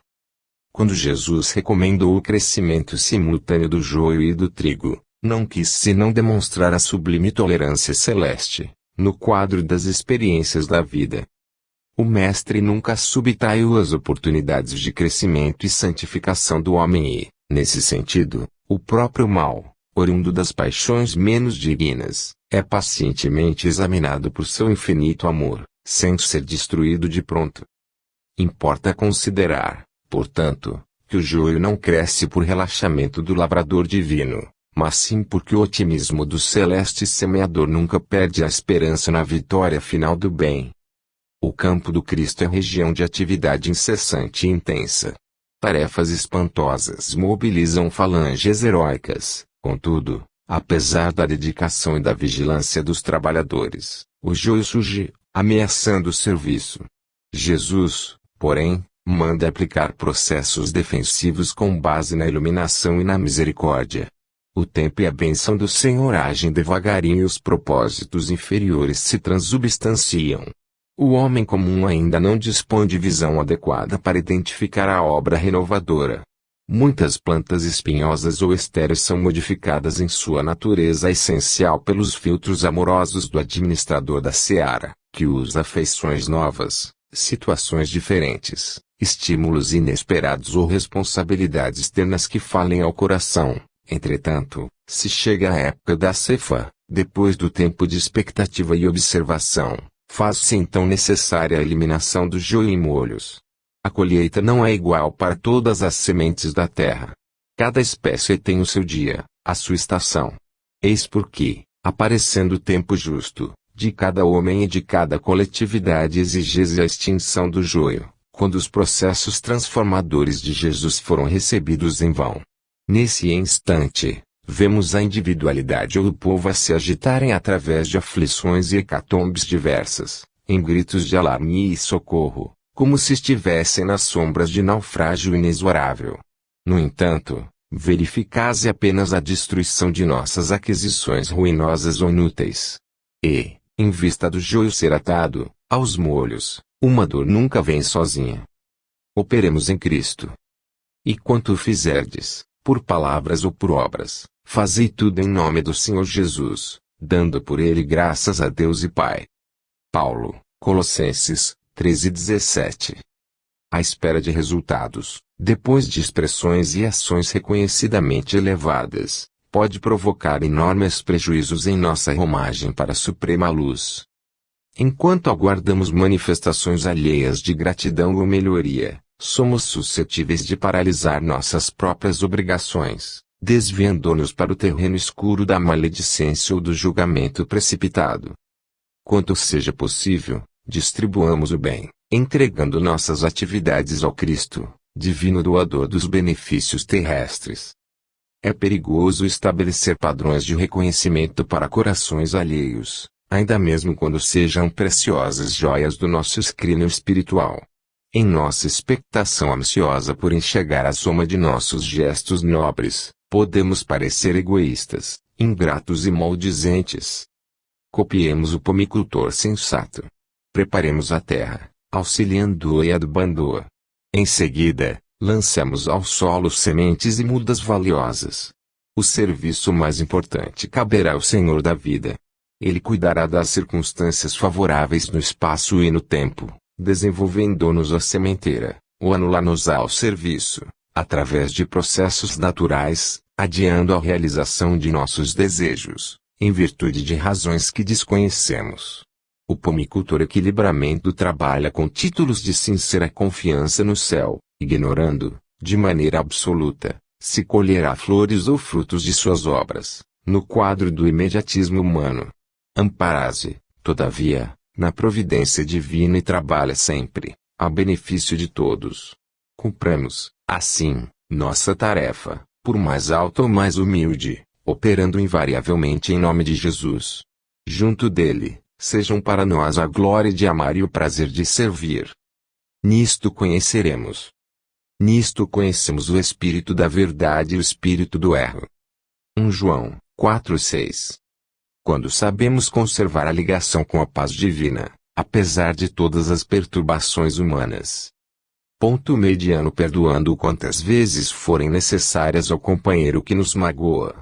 Quando Jesus recomendou o crescimento simultâneo do joio e do trigo, não quis senão demonstrar a sublime tolerância celeste, no quadro das experiências da vida. O Mestre nunca subtraiu as oportunidades de crescimento e santificação do homem e, nesse sentido, o próprio mal, oriundo das paixões menos dignas, é pacientemente examinado por seu infinito amor, sem ser destruído de pronto. Importa considerar, portanto, que o joio não cresce por relaxamento do lavrador divino, mas sim porque o otimismo do celeste semeador nunca perde a esperança na vitória final do bem. O campo do Cristo é região de atividade incessante e intensa. Tarefas espantosas mobilizam falanges heróicas, contudo, apesar da dedicação e da vigilância dos trabalhadores, o joio surge, ameaçando o serviço. Jesus, porém, manda aplicar processos defensivos com base na iluminação e na misericórdia. O tempo e a bênção do Senhor agem devagarinho e os propósitos inferiores se transubstanciam. O homem comum ainda não dispõe de visão adequada para identificar a obra renovadora. Muitas plantas espinhosas ou estéreis são modificadas em sua natureza essencial pelos filtros amorosos do administrador da seara, que usa feições novas, situações diferentes, estímulos inesperados ou responsabilidades ternas que falem ao coração. Entretanto, se chega a época da ceifa, depois do tempo de expectativa e observação, faz-se então necessária a eliminação do joio em molhos. A colheita não é igual para todas as sementes da terra. Cada espécie tem o seu dia, a sua estação. Eis porque, aparecendo o tempo justo, de cada homem e de cada coletividade exige a extinção do joio, quando os processos transformadores de Jesus foram recebidos em vão. Nesse instante, vemos a individualidade ou o povo a se agitarem através de aflições e hecatombes diversas, em gritos de alarme e socorro, como se estivessem nas sombras de naufrágio inexorável. No entanto, verificase apenas a destruição de nossas aquisições ruinosas ou inúteis. E, em vista do joio ser atado, aos molhos, uma dor nunca vem sozinha. Operemos em Cristo. E quanto fizerdes, por palavras ou por obras, fazei tudo em nome do Senhor Jesus, dando por ele graças a Deus e Pai. Paulo, Colossenses 13:17. À espera de resultados, depois de expressões e ações reconhecidamente elevadas, pode provocar enormes prejuízos em nossa romagem para a suprema luz. Enquanto aguardamos manifestações alheias de gratidão ou melhoria, somos suscetíveis de paralisar nossas próprias obrigações, desviando-nos para o terreno escuro da maledicência ou do julgamento precipitado. Quanto seja possível, distribuamos o bem, entregando nossas atividades ao Cristo, divino doador dos benefícios terrestres. É perigoso estabelecer padrões de reconhecimento para corações alheios, ainda mesmo quando sejam preciosas joias do nosso escrínio espiritual. Em nossa expectação ansiosa por enxergar a soma de nossos gestos nobres, podemos parecer egoístas, ingratos e maldizentes. Copiemos o pomicultor sensato. Preparemos a terra, auxiliando-a e adubando-a. Em seguida, lancemos ao solo sementes e mudas valiosas. O serviço mais importante caberá ao Senhor da vida. Ele cuidará das circunstâncias favoráveis no espaço e no tempo, desenvolvendo-nos a sementeira, ou anulando-nos ao serviço, através de processos naturais, adiando a realização de nossos desejos, em virtude de razões que desconhecemos. O pomicultor equilibramento trabalha com títulos de sincera confiança no céu, ignorando, de maneira absoluta, se colherá flores ou frutos de suas obras, no quadro do imediatismo humano. Ampara-se, todavia, na providência divina e trabalha sempre, a benefício de todos. Cumpramos, assim, nossa tarefa, por mais alta ou mais humilde, operando invariavelmente em nome de Jesus. Junto dele, sejam para nós a glória de amar e o prazer de servir. Nisto conheceremos. Nisto conhecemos o Espírito da verdade e o Espírito do erro. 1 João 4:6. Quando sabemos conservar a ligação com a paz divina, apesar de todas as perturbações humanas. Ponto mediano, perdoando quantas vezes forem necessárias ao companheiro que nos magoa.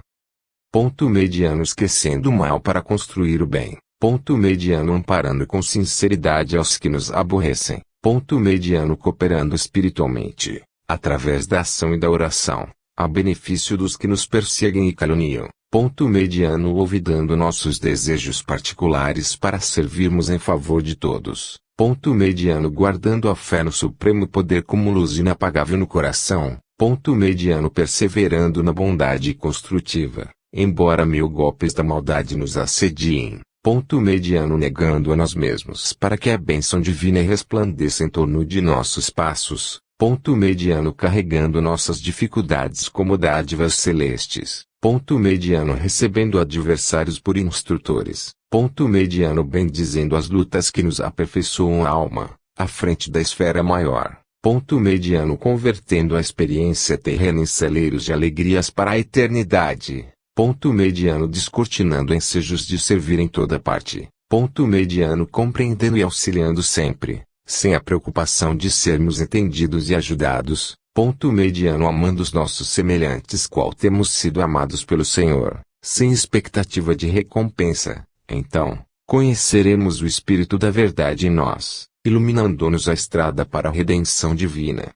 Ponto mediano, esquecendo o mal para construir o bem. Ponto mediano, amparando com sinceridade aos que nos aborrecem. Ponto mediano, cooperando espiritualmente, através da ação e da oração, a benefício dos que nos perseguem e caluniam. Ponto mediano, olvidando nossos desejos particulares para servirmos em favor de todos. Ponto mediano, guardando a fé no supremo poder como luz inapagável no coração. Ponto mediano, perseverando na bondade construtiva, embora 1000 golpes da maldade nos assediem. Ponto mediano, negando a nós mesmos para que a bênção divina resplandeça em torno de nossos passos. Ponto mediano, carregando nossas dificuldades como dádivas celestes. Ponto mediano, recebendo adversários por instrutores. Ponto mediano, bendizendo as lutas que nos aperfeiçoam a alma, à frente da esfera maior. Ponto mediano, convertendo a experiência terrena em celeiros de alegrias para a eternidade. Ponto mediano, descortinando ensejos de servir em toda parte. Ponto mediano, compreendendo e auxiliando sempre, sem a preocupação de sermos entendidos e ajudados. Ponto mediano, amando os nossos semelhantes qual temos sido amados pelo Senhor, sem expectativa de recompensa. Então, conheceremos o Espírito da verdade em nós, iluminando-nos a estrada para a redenção divina.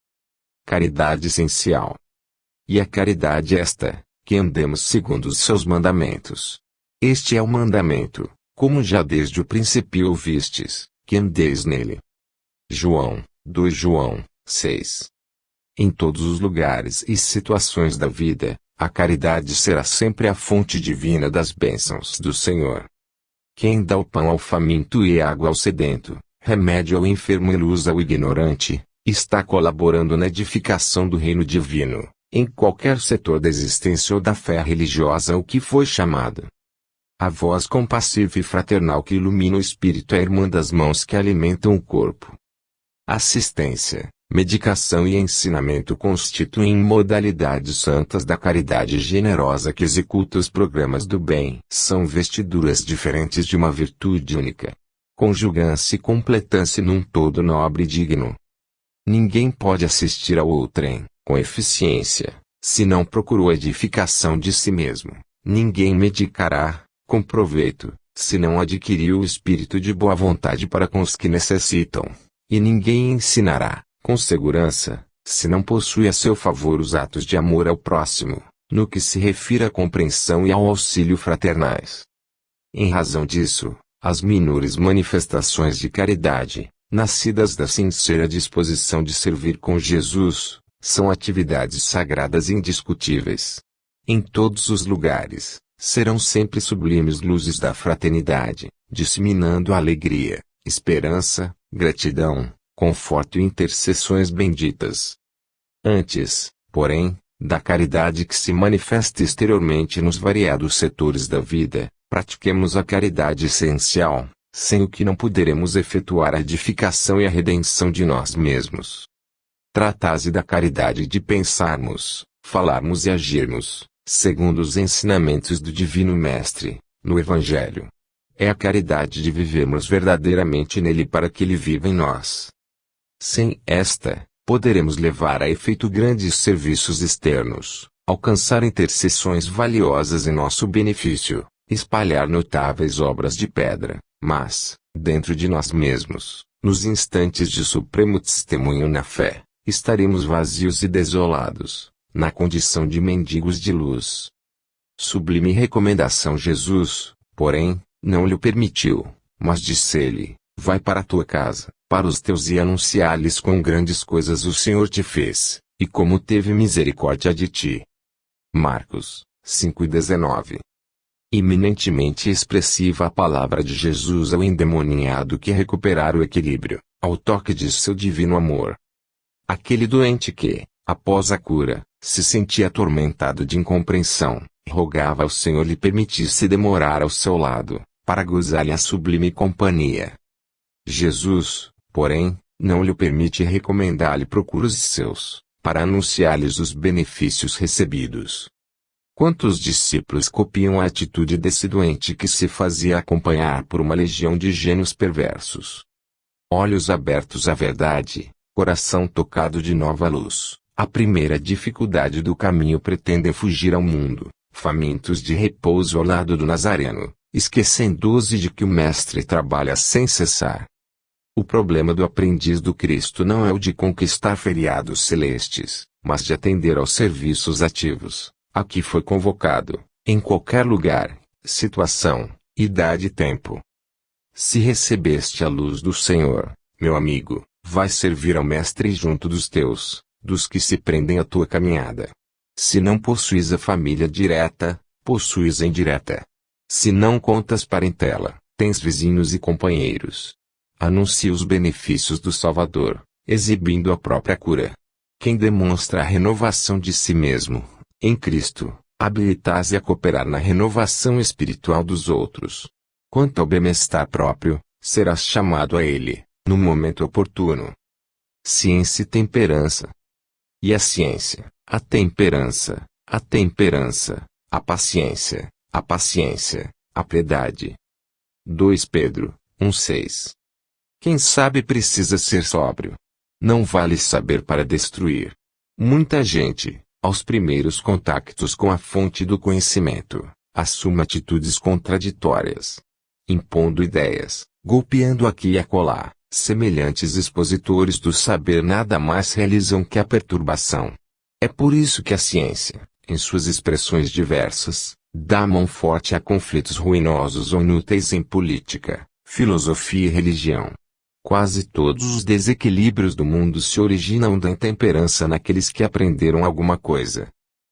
Caridade essencial. E a caridade esta, que andemos segundo os seus mandamentos. Este é o mandamento, como já desde o princípio ouvistes, que andeis nele. João 2 João 6. Em todos os lugares e situações da vida, a caridade será sempre a fonte divina das bênçãos do Senhor. Quem dá o pão ao faminto e água ao sedento, remédio ao enfermo e luz ao ignorante, está colaborando na edificação do reino divino, em qualquer setor da existência ou da fé religiosa o que foi chamado. A voz compassiva e fraternal que ilumina o espírito é a irmã das mãos que alimentam o corpo. Assistência, medicação e ensinamento constituem modalidades santas da caridade generosa que executa os programas do bem. São vestiduras diferentes de uma virtude única. Conjugam-se e completam-se num todo nobre e digno. Ninguém pode assistir ao outrem, com eficiência, se não procurou a edificação de si mesmo. Ninguém medicará, com proveito, se não adquiriu o espírito de boa vontade para com os que necessitam. E ninguém ensinará, com segurança, se não possui a seu favor os atos de amor ao próximo, no que se refere à compreensão e ao auxílio fraternais. Em razão disso, as menores manifestações de caridade, nascidas da sincera disposição de servir com Jesus, são atividades sagradas e indiscutíveis. Em todos os lugares, serão sempre sublimes luzes da fraternidade, disseminando alegria, esperança, gratidão, conforto e intercessões benditas. Antes, porém, da caridade que se manifesta exteriormente nos variados setores da vida, pratiquemos a caridade essencial, sem o que não poderemos efetuar a edificação e a redenção de nós mesmos. Trata-se da caridade de pensarmos, falarmos e agirmos, segundo os ensinamentos do Divino Mestre, no Evangelho. É a caridade de vivermos verdadeiramente nele para que ele viva em nós. Sem esta, poderemos levar a efeito grandes serviços externos, alcançar intercessões valiosas em nosso benefício, espalhar notáveis obras de pedra, mas, dentro de nós mesmos, nos instantes de supremo testemunho na fé, estaremos vazios e desolados, na condição de mendigos de luz. Sublime recomendação Jesus, porém, não lhe permitiu, mas disse-lhe, vai para a tua casa, para os teus e anunciar-lhes quão grandes coisas o Senhor te fez, e como teve misericórdia de ti. Marcos 5:19. Eminentemente expressiva a palavra de Jesus ao endemoniado que recuperar o equilíbrio, ao toque de seu divino amor. Aquele doente que, após a cura, se sentia atormentado de incompreensão, rogava ao Senhor lhe permitisse demorar ao seu lado, para gozar-lhe a sublime companhia. Jesus, porém, não lhe permite recomendar-lhe procura os seus, para anunciar-lhes os benefícios recebidos. Quantos discípulos copiam a atitude desse doente que se fazia acompanhar por uma legião de gênios perversos? Olhos abertos à verdade, coração tocado de nova luz, a primeira dificuldade do caminho pretendem fugir ao mundo, famintos de repouso ao lado do Nazareno, esquecendo-se de que o Mestre trabalha sem cessar. O problema do aprendiz do Cristo não é o de conquistar feriados celestes, mas de atender aos serviços ativos, a que foi convocado, em qualquer lugar, situação, idade e tempo. Se recebeste a luz do Senhor, meu amigo, vai servir ao Mestre junto dos teus, dos que se prendem à tua caminhada. Se não possuis a família direta, possuis a indireta. Se não contas parentela, tens vizinhos e companheiros. Anuncia os benefícios do Salvador, exibindo a própria cura. Quem demonstra a renovação de si mesmo, em Cristo, habilita-se a cooperar na renovação espiritual dos outros. Quanto ao bem-estar próprio, serás chamado a ele, no momento oportuno. Ciência e temperança. E a ciência, a temperança, a paciência, a piedade. 2 Pedro, 1:6. Quem sabe precisa ser sóbrio. Não vale saber para destruir. Muita gente, aos primeiros contactos com a fonte do conhecimento, assume atitudes contraditórias. Impondo ideias, golpeando aqui e acolá, semelhantes expositores do saber nada mais realizam que a perturbação. É por isso que a ciência, em suas expressões diversas, dá mão forte a conflitos ruinosos ou inúteis em política, filosofia e religião. Quase todos os desequilíbrios do mundo se originam da intemperança naqueles que aprenderam alguma coisa.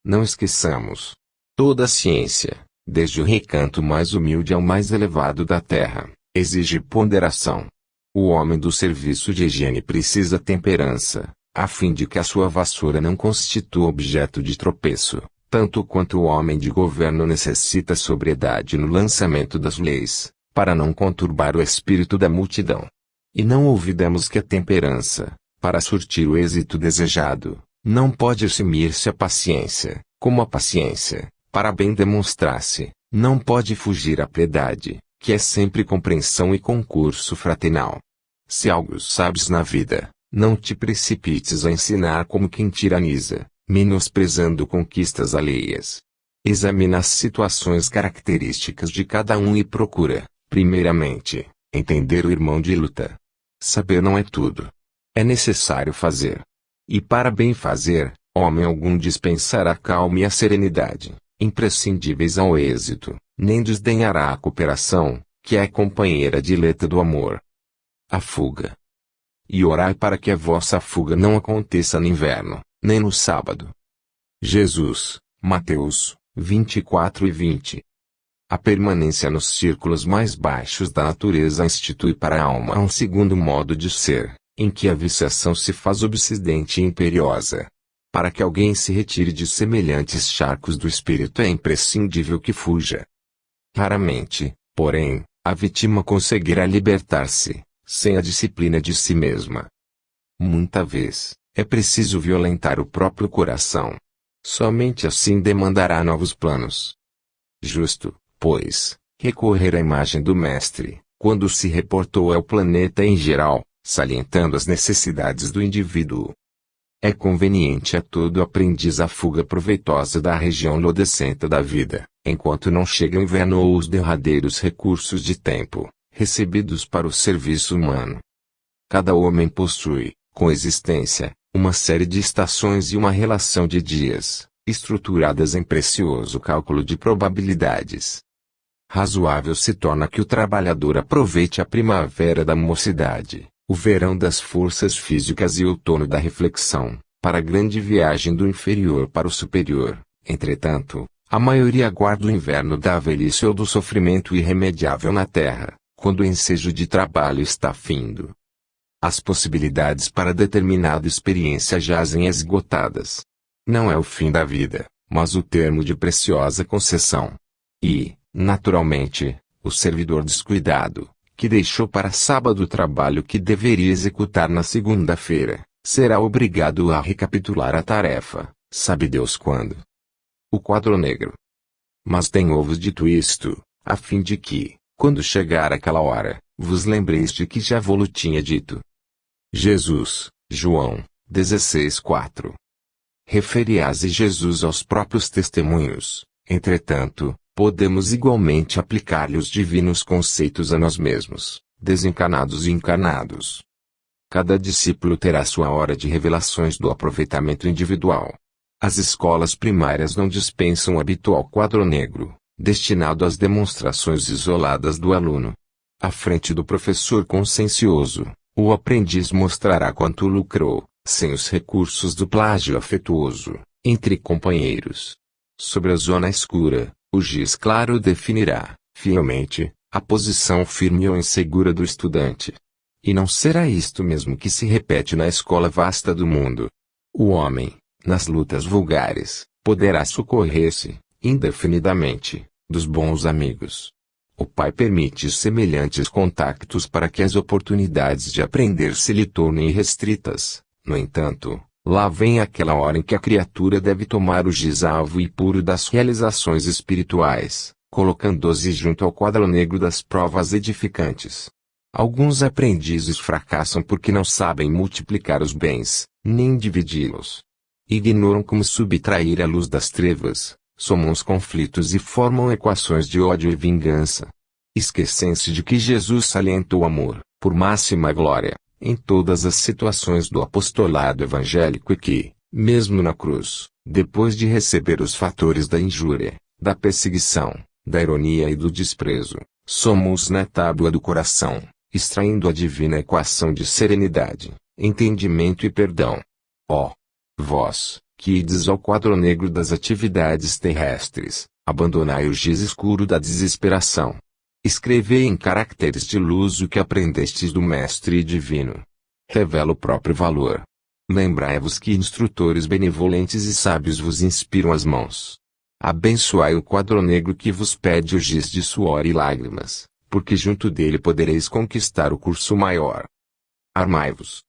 Não esqueçamos. Toda a ciência, desde o recanto mais humilde ao mais elevado da terra, exige ponderação. O homem do serviço de higiene precisa temperança, a fim de que a sua vassoura não constitua objeto de tropeço, tanto quanto o homem de governo necessita sobriedade no lançamento das leis, para não conturbar o espírito da multidão. E não olvidemos que a temperança, para surtir o êxito desejado, não pode eximir-se a paciência, como a paciência, para bem demonstrar-se, não pode fugir à piedade, que é sempre compreensão e concurso fraternal. Se algo sabes na vida, não te precipites a ensinar como quem tiraniza, menosprezando conquistas alheias. Examina as situações características de cada um e procura, primeiramente, entender o irmão de luta. Saber não é tudo. É necessário fazer. E para bem fazer, homem algum dispensará a calma e a serenidade, imprescindíveis ao êxito, nem desdenhará a cooperação, que é a companheira dileta do amor. A fuga. E orai para que a vossa fuga não aconteça no inverno, nem no sábado. Jesus, Mateus 24:20. A permanência nos círculos mais baixos da natureza institui para a alma um segundo modo de ser, em que a viciação se faz obsidente e imperiosa. Para que alguém se retire de semelhantes charcos do espírito é imprescindível que fuja. Raramente, porém, a vítima conseguirá libertar-se, sem a disciplina de si mesma. Muita vez, é preciso violentar o próprio coração. Somente assim demandará novos planos. Justo, pois, recorrer à imagem do Mestre, quando se reportou ao planeta em geral, salientando as necessidades do indivíduo. É conveniente a todo aprendiz a fuga proveitosa da região lodecenta da vida, enquanto não chega o inverno ou os derradeiros recursos de tempo, recebidos para o serviço humano. Cada homem possui, com existência, uma série de estações e uma relação de dias, estruturadas em precioso cálculo de probabilidades. Razoável se torna que o trabalhador aproveite a primavera da mocidade, o verão das forças físicas e o outono da reflexão, para a grande viagem do inferior para o superior. Entretanto, a maioria aguarda o inverno da velhice ou do sofrimento irremediável na terra, quando o ensejo de trabalho está findo. As possibilidades para determinada experiência jazem esgotadas. Não é o fim da vida, mas o termo de preciosa concessão. E, naturalmente, o servidor descuidado, que deixou para sábado o trabalho que deveria executar na segunda-feira, será obrigado a recapitular a tarefa, sabe Deus quando. O quadro negro. Mas tenho-vos dito isto, a fim de que, quando chegar aquela hora, vos lembreis de que já vos tinha dito. Jesus, João, 16:4. Referiase Jesus aos próprios testemunhos, entretanto, podemos igualmente aplicar-lhe os divinos conceitos a nós mesmos, desencarnados e encarnados. Cada discípulo terá sua hora de revelações do aproveitamento individual. As escolas primárias não dispensam o habitual quadro negro, destinado às demonstrações isoladas do aluno. À frente do professor consciencioso, o aprendiz mostrará quanto lucrou, sem os recursos do plágio afetuoso, entre companheiros. Sobre a zona escura, o giz claro definirá, fielmente, a posição firme ou insegura do estudante. E não será isto mesmo que se repete na escola vasta do mundo. O homem, nas lutas vulgares, poderá socorrer-se, indefinidamente, dos bons amigos. O Pai permite semelhantes contactos para que as oportunidades de aprender se lhe tornem irrestritas. No entanto, lá vem aquela hora em que a criatura deve tomar o giz alvo e puro das realizações espirituais, colocando-se junto ao quadro negro das provas edificantes. Alguns aprendizes fracassam porque não sabem multiplicar os bens, nem dividi-los. Ignoram como subtrair a luz das trevas, somam os conflitos e formam equações de ódio e vingança. Esquecem-se de que Jesus salientou o amor, por máxima glória, em todas as situações do apostolado evangélico e que, mesmo na cruz, depois de receber os fatores da injúria, da perseguição, da ironia e do desprezo, somos na tábua do coração, extraindo a divina equação de serenidade, entendimento e perdão. Ó! Vós, que ides ao quadro negro das atividades terrestres, abandonai o giz escuro da desesperação. Escrevei em caracteres de luz o que aprendestes do Mestre Divino. Revela o próprio valor. Lembrai-vos que instrutores benevolentes e sábios vos inspiram as mãos. Abençoai o quadro negro que vos pede o giz de suor e lágrimas, porque junto dele podereis conquistar o curso maior. Armai-vos.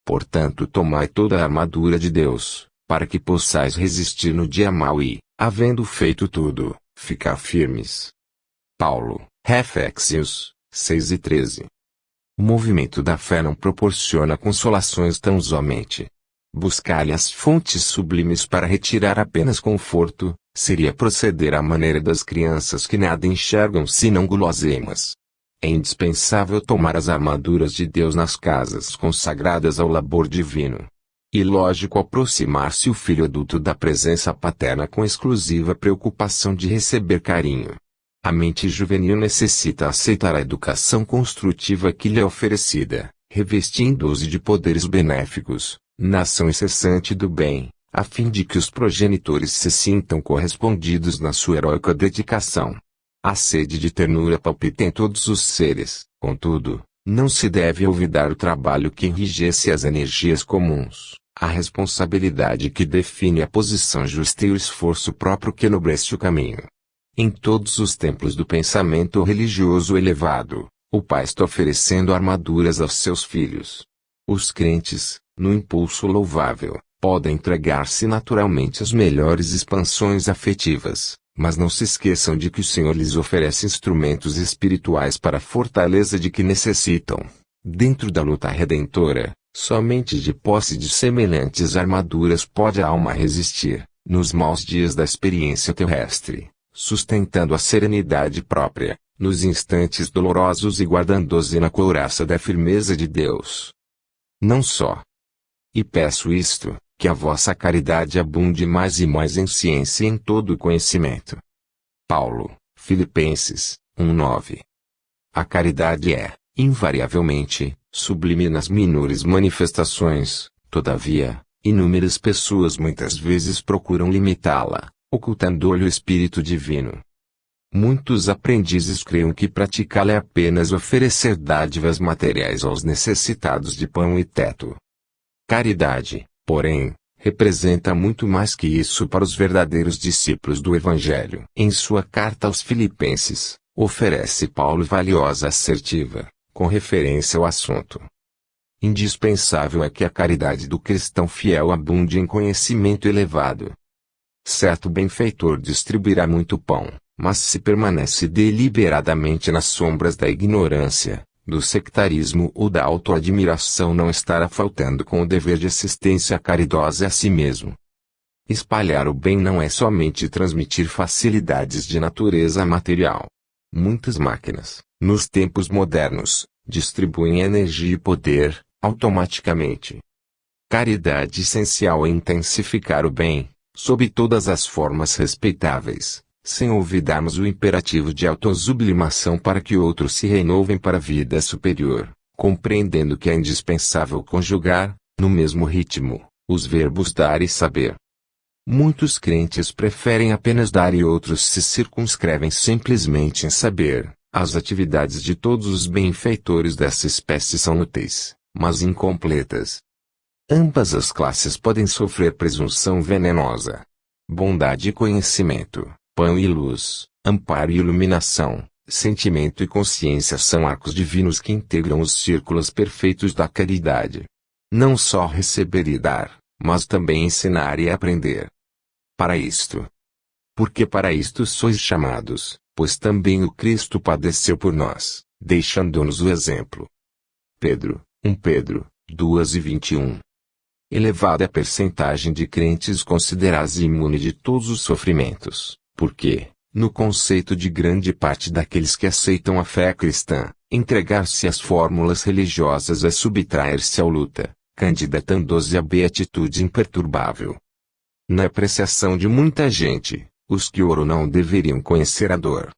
Portanto, tomai toda a armadura de Deus, para que possais resistir no dia mau e, havendo feito tudo, ficar firmes. Paulo, Reflexios, 6:13. O movimento da fé não proporciona consolações tão somente. Buscar-lhe as fontes sublimes para retirar apenas conforto, seria proceder à maneira das crianças que nada enxergam senão guloseimas. É indispensável tomar as armaduras de Deus nas casas consagradas ao labor divino. Ilógico aproximar-se o filho adulto da presença paterna com exclusiva preocupação de receber carinho. A mente juvenil necessita aceitar a educação construtiva que lhe é oferecida, revestindo-os de poderes benéficos, na ação incessante do bem, a fim de que os progenitores se sintam correspondidos na sua heróica dedicação. A sede de ternura palpita em todos os seres, contudo, não se deve olvidar o trabalho que enrijece as energias comuns, a responsabilidade que define a posição justa e o esforço próprio que enobrece o caminho. Em todos os templos do pensamento religioso elevado, o Pai está oferecendo armaduras aos seus filhos. Os crentes, no impulso louvável, podem entregar-se naturalmente às melhores expansões afetivas. Mas não se esqueçam de que o Senhor lhes oferece instrumentos espirituais para a fortaleza de que necessitam. Dentro da luta redentora, somente de posse de semelhantes armaduras pode a alma resistir, nos maus dias da experiência terrestre, sustentando a serenidade própria, nos instantes dolorosos e guardando-se na couraça da firmeza de Deus. Não só. E peço isto, que a vossa caridade abunde mais e mais em ciência e em todo o conhecimento. Paulo, Filipenses, 1:9. A caridade é, invariavelmente, sublime nas menores manifestações, todavia, inúmeras pessoas muitas vezes procuram limitá-la, ocultando-lhe o Espírito Divino. Muitos aprendizes creem que praticá-la é apenas oferecer dádivas materiais aos necessitados de pão e teto. Caridade, porém, representa muito mais que isso para os verdadeiros discípulos do Evangelho. Em sua carta aos Filipenses, oferece Paulo valiosa assertiva, com referência ao assunto. Indispensável é que a caridade do cristão fiel abunde em conhecimento elevado. Certo benfeitor distribuirá muito pão, mas se permanece deliberadamente nas sombras da ignorância, do sectarismo ou da autoadmiração, não estará faltando com o dever de assistência caridosa a si mesmo. Espalhar o bem não é somente transmitir facilidades de natureza material. Muitas máquinas, nos tempos modernos, distribuem energia e poder, automaticamente. Caridade essencial é intensificar o bem, sob todas as formas respeitáveis, sem olvidarmos o imperativo de autosublimação para que outros se renovem para a vida superior, compreendendo que é indispensável conjugar, no mesmo ritmo, os verbos dar e saber. Muitos crentes preferem apenas dar e outros se circunscrevem simplesmente em saber. As atividades de todos os benfeitores dessa espécie são úteis, mas incompletas. Ambas as classes podem sofrer presunção venenosa. Bondade e conhecimento, pão e luz, amparo e iluminação, sentimento e consciência são arcos divinos que integram os círculos perfeitos da caridade. Não só receber e dar, mas também ensinar e aprender. Para isto. Porque para isto sois chamados, pois também o Cristo padeceu por nós, deixando-nos o exemplo. Pedro, 1 Pedro, 2:21. Elevada é a percentagem de crentes considerados imune de todos os sofrimentos, porque, no conceito de grande parte daqueles que aceitam a fé cristã, entregar-se às fórmulas religiosas é subtrair-se à luta, candidatando-se à beatitude imperturbável. Na apreciação de muita gente, os que oram não deveriam conhecer a dor.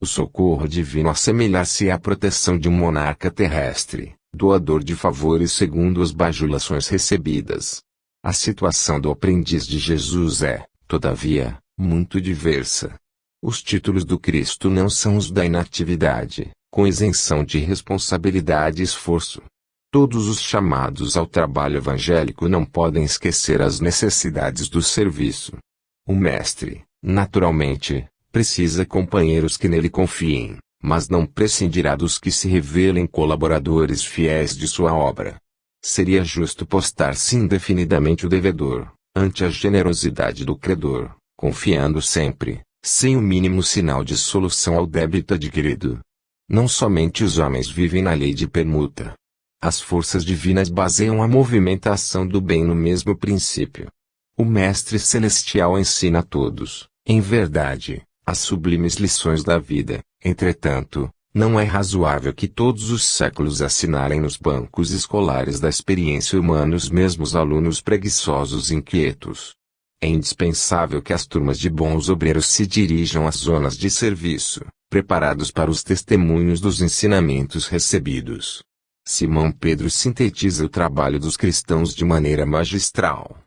O socorro divino assemelhar-se à proteção de um monarca terrestre, doador de favores segundo as bajulações recebidas. A situação do aprendiz de Jesus é, todavia, muito diversa. Os títulos do Cristo não são os da inatividade, com isenção de responsabilidade e esforço. Todos os chamados ao trabalho evangélico não podem esquecer as necessidades do serviço. O mestre, naturalmente, precisa companheiros que nele confiem, mas não prescindirá dos que se revelem colaboradores fiéis de sua obra. Seria justo postar-se indefinidamente o devedor, ante a generosidade do credor, confiando sempre, sem o mínimo sinal de solução ao débito adquirido. Não somente os homens vivem na lei de permuta. As forças divinas baseiam a movimentação do bem no mesmo princípio. O Mestre Celestial ensina a todos, em verdade, as sublimes lições da vida. Entretanto, não é razoável que todos os séculos assinalem nos bancos escolares da experiência humana os mesmos alunos preguiçosos e inquietos. É indispensável que as turmas de bons obreiros se dirijam às zonas de serviço, preparados para os testemunhos dos ensinamentos recebidos. Simão Pedro sintetiza o trabalho dos cristãos de maneira magistral.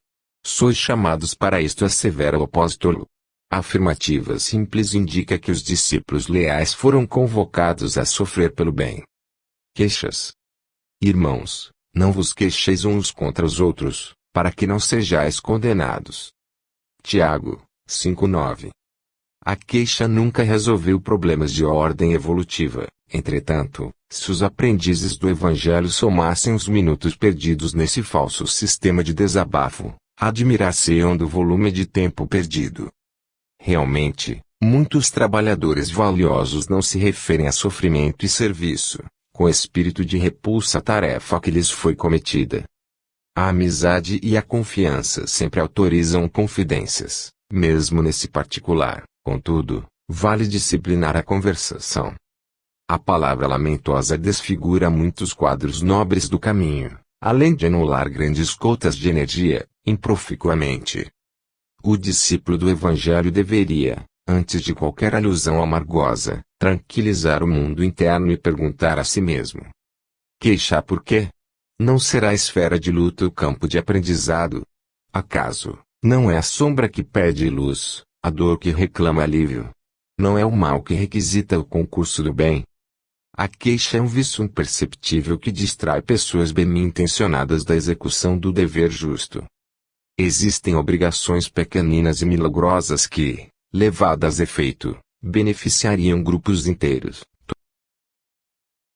Sois chamados para isto, assevera o apóstolo. A afirmativa simples indica que os discípulos leais foram convocados a sofrer pelo bem. Queixas. Irmãos, não vos queixeis uns contra os outros, para que não sejais condenados. Tiago, 5:9. A queixa nunca resolveu problemas de ordem evolutiva. Entretanto, se os aprendizes do Evangelho somassem os minutos perdidos nesse falso sistema de desabafo, admirar-se-ão do volume de tempo perdido. Realmente, muitos trabalhadores valiosos não se referem a sofrimento e serviço, com espírito de repulsa à tarefa que lhes foi cometida. A amizade e a confiança sempre autorizam confidências, mesmo nesse particular. Contudo, vale disciplinar a conversação. A palavra lamentosa desfigura muitos quadros nobres do caminho, além de anular grandes cotas de energia, improficuamente. O discípulo do Evangelho deveria, antes de qualquer alusão amargosa, tranquilizar o mundo interno e perguntar a si mesmo: queixar por quê? Não será a esfera de luta o campo de aprendizado? Acaso, não é a sombra que pede luz, a dor que reclama alívio? Não é o mal que requisita o concurso do bem. A queixa é um vício imperceptível que distrai pessoas bem-intencionadas da execução do dever justo. Existem obrigações pequeninas e milagrosas que, levadas a efeito, beneficiariam grupos inteiros.